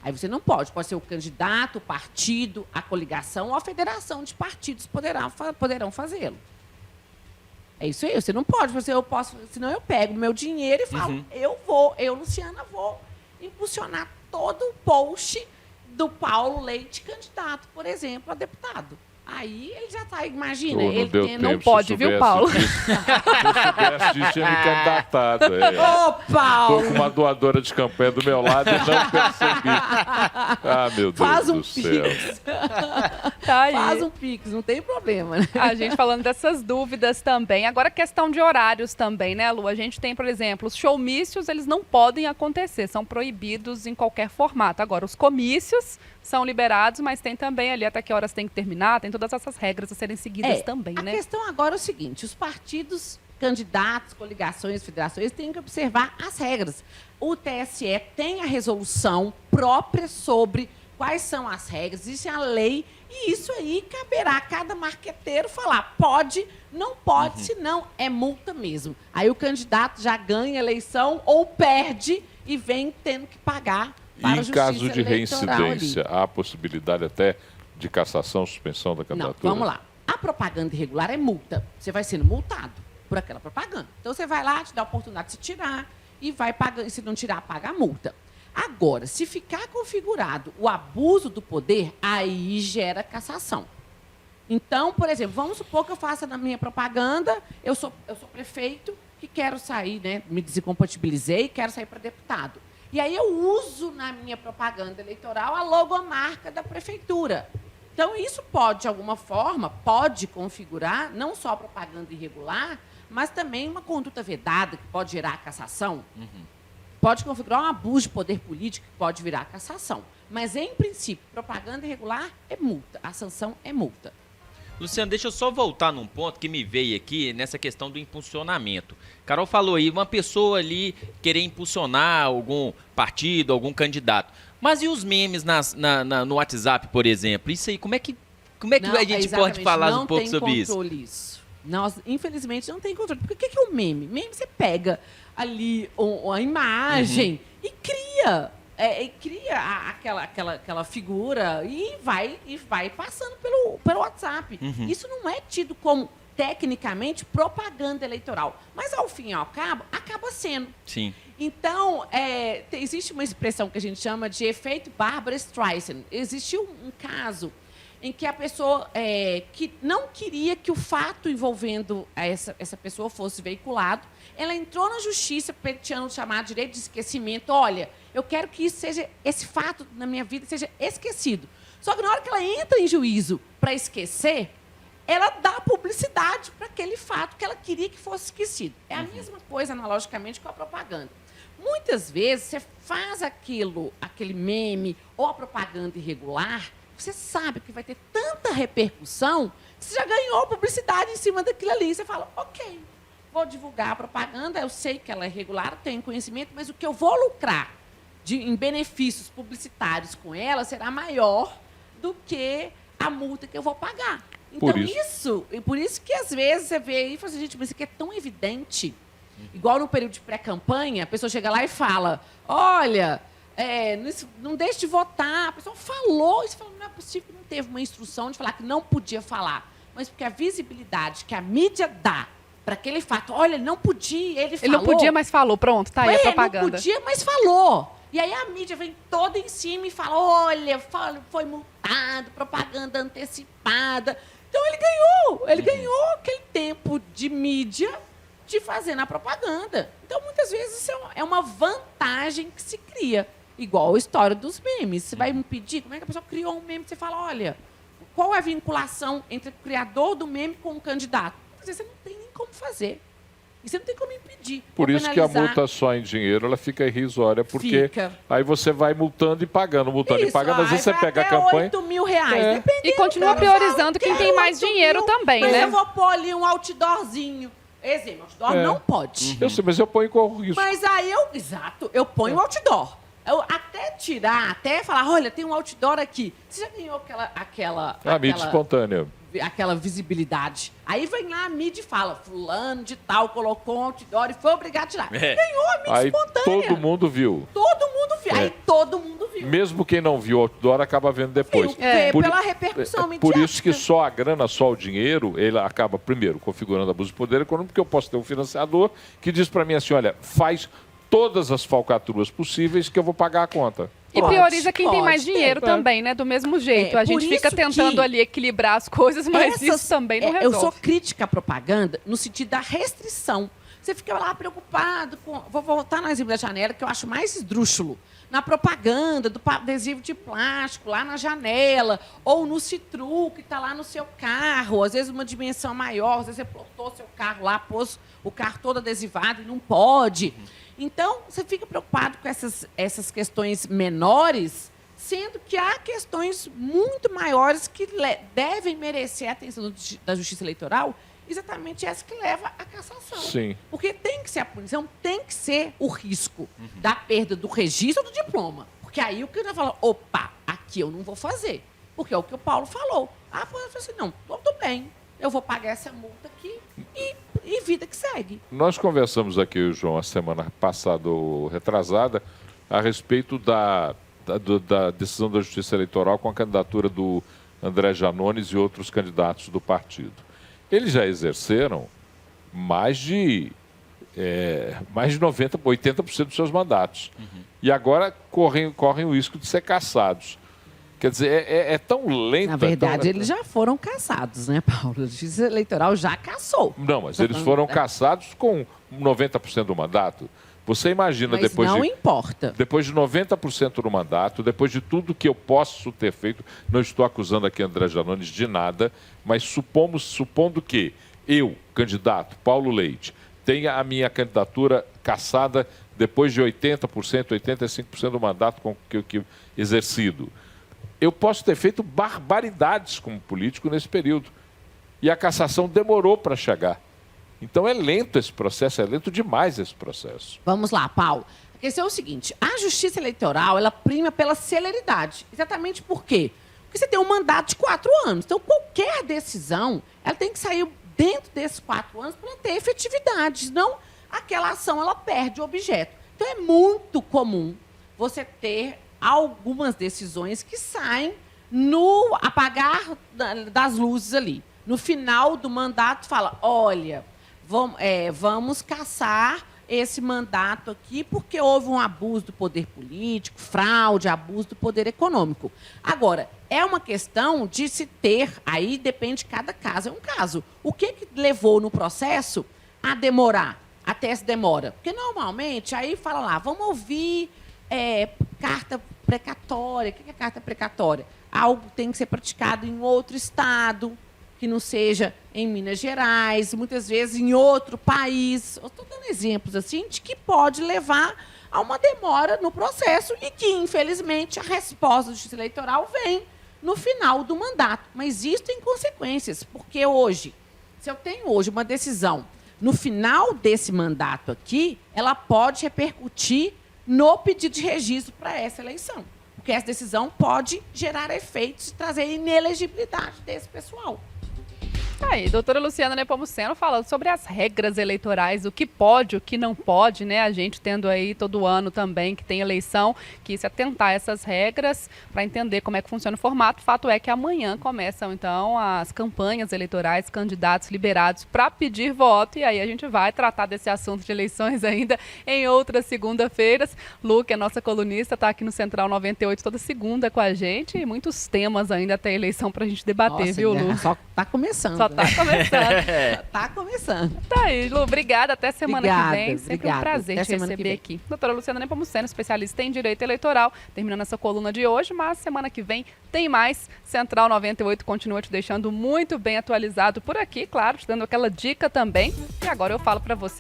Aí você não pode. Pode ser o candidato, o partido, a coligação ou a federação de partidos poderão fazê-lo. É isso aí. Você não pode. Senão eu pego meu dinheiro e falo, eu, Luciana, vou impulsionar todo o post do Paulo Leite, candidato, por exemplo, a deputado. Aí ele já está, imagina, não pode, viu, Paulo? Se soubesse disso, tinha me candidatado. Ô, Paulo! Estou com uma doadora de campanha do meu lado e não percebi. Meu Deus do céu. Tá aí. Faz um pix, não tem problema, né? A gente falando dessas dúvidas também. Agora, questão de horários também, né, Lu? A gente tem, por exemplo, os showmícios, eles não podem acontecer, são proibidos em qualquer formato. Agora, os comícios são liberados, mas tem também ali até que horas tem que terminar, tem todas essas regras a serem seguidas também, né? A questão agora é o seguinte, os partidos, candidatos, coligações, federações têm que observar as regras. O TSE tem a resolução própria sobre quais são as regras, isso é a lei, e isso aí caberá a cada marqueteiro falar, pode, não pode, senão é multa mesmo. Aí o candidato já ganha a eleição ou perde e vem tendo que pagar. E em caso de reincidência, há a possibilidade até de cassação, suspensão da candidatura? Não, vamos lá. A propaganda irregular é multa. Você vai sendo multado por aquela propaganda. Então, você vai lá, te dá a oportunidade de se tirar e vai pagando. E se não tirar, paga a multa. Agora, se ficar configurado o abuso do poder, aí gera cassação. Então, por exemplo, vamos supor que eu faça na minha propaganda, eu sou prefeito que quero sair, né, me desincompatibilizei e quero sair para deputado. E aí eu uso na minha propaganda eleitoral a logomarca da prefeitura. Então, isso pode, de alguma forma, pode configurar não só propaganda irregular, mas também uma conduta vedada, que pode gerar cassação. Pode configurar um abuso de poder político, que pode virar cassação. Mas, em princípio, propaganda irregular é multa. A sanção é multa. Luciano, deixa eu só voltar num ponto que me veio aqui nessa questão do impulsionamento. Carol falou aí, uma pessoa ali querer impulsionar algum partido, algum candidato. Mas e os memes no WhatsApp, por exemplo? Isso aí, como é que a gente pode falar um pouco sobre isso? Não tem controle isso. Nós, infelizmente, não tem controle. Porque o que é o meme? Meme, você pega ali a imagem e cria... cria aquela figura e vai passando pelo WhatsApp. Isso não é tido como, tecnicamente, propaganda eleitoral. Mas, ao fim e ao cabo, acaba sendo. Sim. Então, existe uma expressão que a gente chama de efeito Barbra Streisand. Existiu um caso em que a pessoa que não queria que o fato envolvendo essa pessoa fosse veiculado, ela entrou na justiça peticionando o chamado direito de esquecimento. Olha, eu quero que esse fato na minha vida seja esquecido. Só que na hora que ela entra em juízo para esquecer, ela dá publicidade para aquele fato que ela queria que fosse esquecido. É a mesma coisa, analogicamente, com a propaganda. Muitas vezes, você faz aquele meme ou a propaganda irregular, você sabe que vai ter tanta repercussão que você já ganhou publicidade em cima daquilo ali. Você fala, ok, vou divulgar a propaganda, eu sei que ela é regular, tenho conhecimento, mas o que eu vou lucrar em benefícios publicitários com ela será maior do que a multa que eu vou pagar. Então, por isso que às vezes você vê aí e fala assim, gente, mas isso aqui é tão evidente. Igual no período de pré-campanha, a pessoa chega lá e fala, olha, não deixe de votar. A pessoa falou, e você fala, não é possível que não teve uma instrução de falar que não podia falar. Mas porque a visibilidade que a mídia dá para aquele fato, olha, não podia, ele falou. Ele não podia, mas falou, pronto, tá aí a propaganda. Não podia, mas falou. E aí a mídia vem toda em cima e fala, olha, foi multado, propaganda antecipada. Então ele ganhou aquele tempo de mídia de fazer na propaganda. Então, muitas vezes, isso é uma vantagem que se cria. Igual a história dos memes. Você vai me pedir, como é que a pessoa criou um meme? Você fala, olha, qual é a vinculação entre o criador do meme com o candidato? Às vezes, você não tem nem como fazer. E você não tem como impedir. Por isso que a multa só em dinheiro, ela fica irrisória, porque aí você vai multando e pagando, e pagando. Às vezes você pega a campanha... R$8.000, e continua priorizando quem tem mais dinheiro também, mas né? Eu vou pôr ali um outdoorzinho. Exemplo, outdoor não pode. Eu sei, mas eu ponho com risco. Mas aí eu ponho o outdoor. Eu até falar, olha, tem um outdoor aqui. Você já ganhou aquela mídia espontânea. Aquela visibilidade. Aí vem lá a mídia e fala, fulano de tal colocou um outdoor e foi obrigado a tirar. Ganhou a mídia espontânea. Todo mundo viu. Aí todo mundo viu. Mesmo quem não viu o outdoor acaba vendo depois. Pela repercussão mediática. Por isso que só a grana, só o dinheiro, ele acaba, primeiro, configurando abuso de poder econômico, porque eu posso ter um financiador que diz para mim assim, olha, faz todas as falcatruas possíveis que eu vou pagar a conta. E prioriza quem tem mais dinheiro também, né? Do mesmo jeito. A gente fica tentando ali equilibrar as coisas, mas isso também não resolve. Eu sou crítica à propaganda no sentido da restrição. Você fica lá preocupado com... Vou voltar no exemplo da janela, que eu acho mais esdrúxulo. Na propaganda do adesivo de plástico, lá na janela, ou no Citru, que está lá no seu carro, às vezes uma dimensão maior, às vezes você plotou seu carro lá, pôs o carro todo adesivado e não pode. Então, você fica preocupado com essas questões menores, sendo que há questões muito maiores que devem merecer a atenção da Justiça Eleitoral, exatamente essa que leva à cassação. Sim. Porque tem que ser a punição, tem que ser o risco da perda do registro ou do diploma. Porque aí o que vai falar, opa, aqui eu não vou fazer. Porque é o que o Paulo falou. Eu falei assim, não, tudo bem, eu vou pagar essa multa aqui e vida que segue. Nós conversamos aqui, João, a semana passada ou retrasada, a respeito da decisão da Justiça Eleitoral com a candidatura do André Janones e outros candidatos do partido. Eles já exerceram mais de 90%, 80% dos seus mandatos. E agora correm o risco de ser cassados. Quer dizer, é tão lento... Na verdade, eles já foram caçados, né, Paulo? A Justiça Eleitoral já caçou. Não, mas eles foram caçados com 90% do mandato. Você imagina Mas não importa. Depois de 90% do mandato, depois de tudo que eu posso ter feito, não estou acusando aqui André Janones de nada, mas supondo que eu, candidato Paulo Leite, tenha a minha candidatura cassada depois de 80%, 85% do mandato que exercido. Eu posso ter feito barbaridades como político nesse período. E a cassação demorou para chegar. Então é lento esse processo, é lento demais esse processo. Vamos lá, Paulo. A questão é o seguinte, a justiça eleitoral, ela prima pela celeridade. Exatamente por quê? Porque você tem um mandato de 4 anos. Então, qualquer decisão, ela tem que sair dentro desses 4 anos para ter efetividade. Senão, aquela ação, ela perde o objeto. Então, é muito comum você ter algumas decisões que saem no apagar das luzes ali. No final do mandato, fala, olha, vamos cassar esse mandato aqui porque houve um abuso do poder político, fraude, abuso do poder econômico. Agora, é uma questão de se ter, aí depende de cada caso, é um caso. O que levou no processo a demorar, até essa demora? Porque, normalmente, aí fala lá, vamos ouvir carta precatória. O que é carta precatória? Algo tem que ser praticado em outro estado, que não seja em Minas Gerais, muitas vezes em outro país. Eu estou dando exemplos assim de que pode levar a uma demora no processo e que, infelizmente, a resposta da Justiça Eleitoral vem no final do mandato. Mas isso tem consequências, porque hoje, se eu tenho hoje uma decisão no final desse mandato aqui, ela pode repercutir no pedido de registro para essa eleição. Porque essa decisão pode gerar efeitos e trazer inelegibilidade desse pessoal. Aí, doutora Luciana Nepomuceno falando sobre as regras eleitorais, o que pode, o que não pode, né? A gente tendo aí todo ano também que tem eleição, que se atentar a essas regras para entender como é que funciona o formato. O fato é que amanhã começam, então, as campanhas eleitorais, candidatos liberados para pedir voto, e aí a gente vai tratar desse assunto de eleições ainda em outras segunda-feiras. Lu, que é nossa colunista, está aqui no Central 98 toda segunda com a gente, e muitos temas ainda até a eleição para a gente debater, Nossa, viu, Lu? Só está começando. Só tá começando. Tá começando. Tá aí, Lu. Obrigada. Até semana que vem. Sempre obrigada. um prazer Até te receber aqui. Doutora Luciana Nepomuceno, especialista em Direito Eleitoral. Terminando essa coluna de hoje, mas semana que vem tem mais. Central 98 continua te deixando muito bem atualizado por aqui, claro, te dando aquela dica também. E agora eu falo para você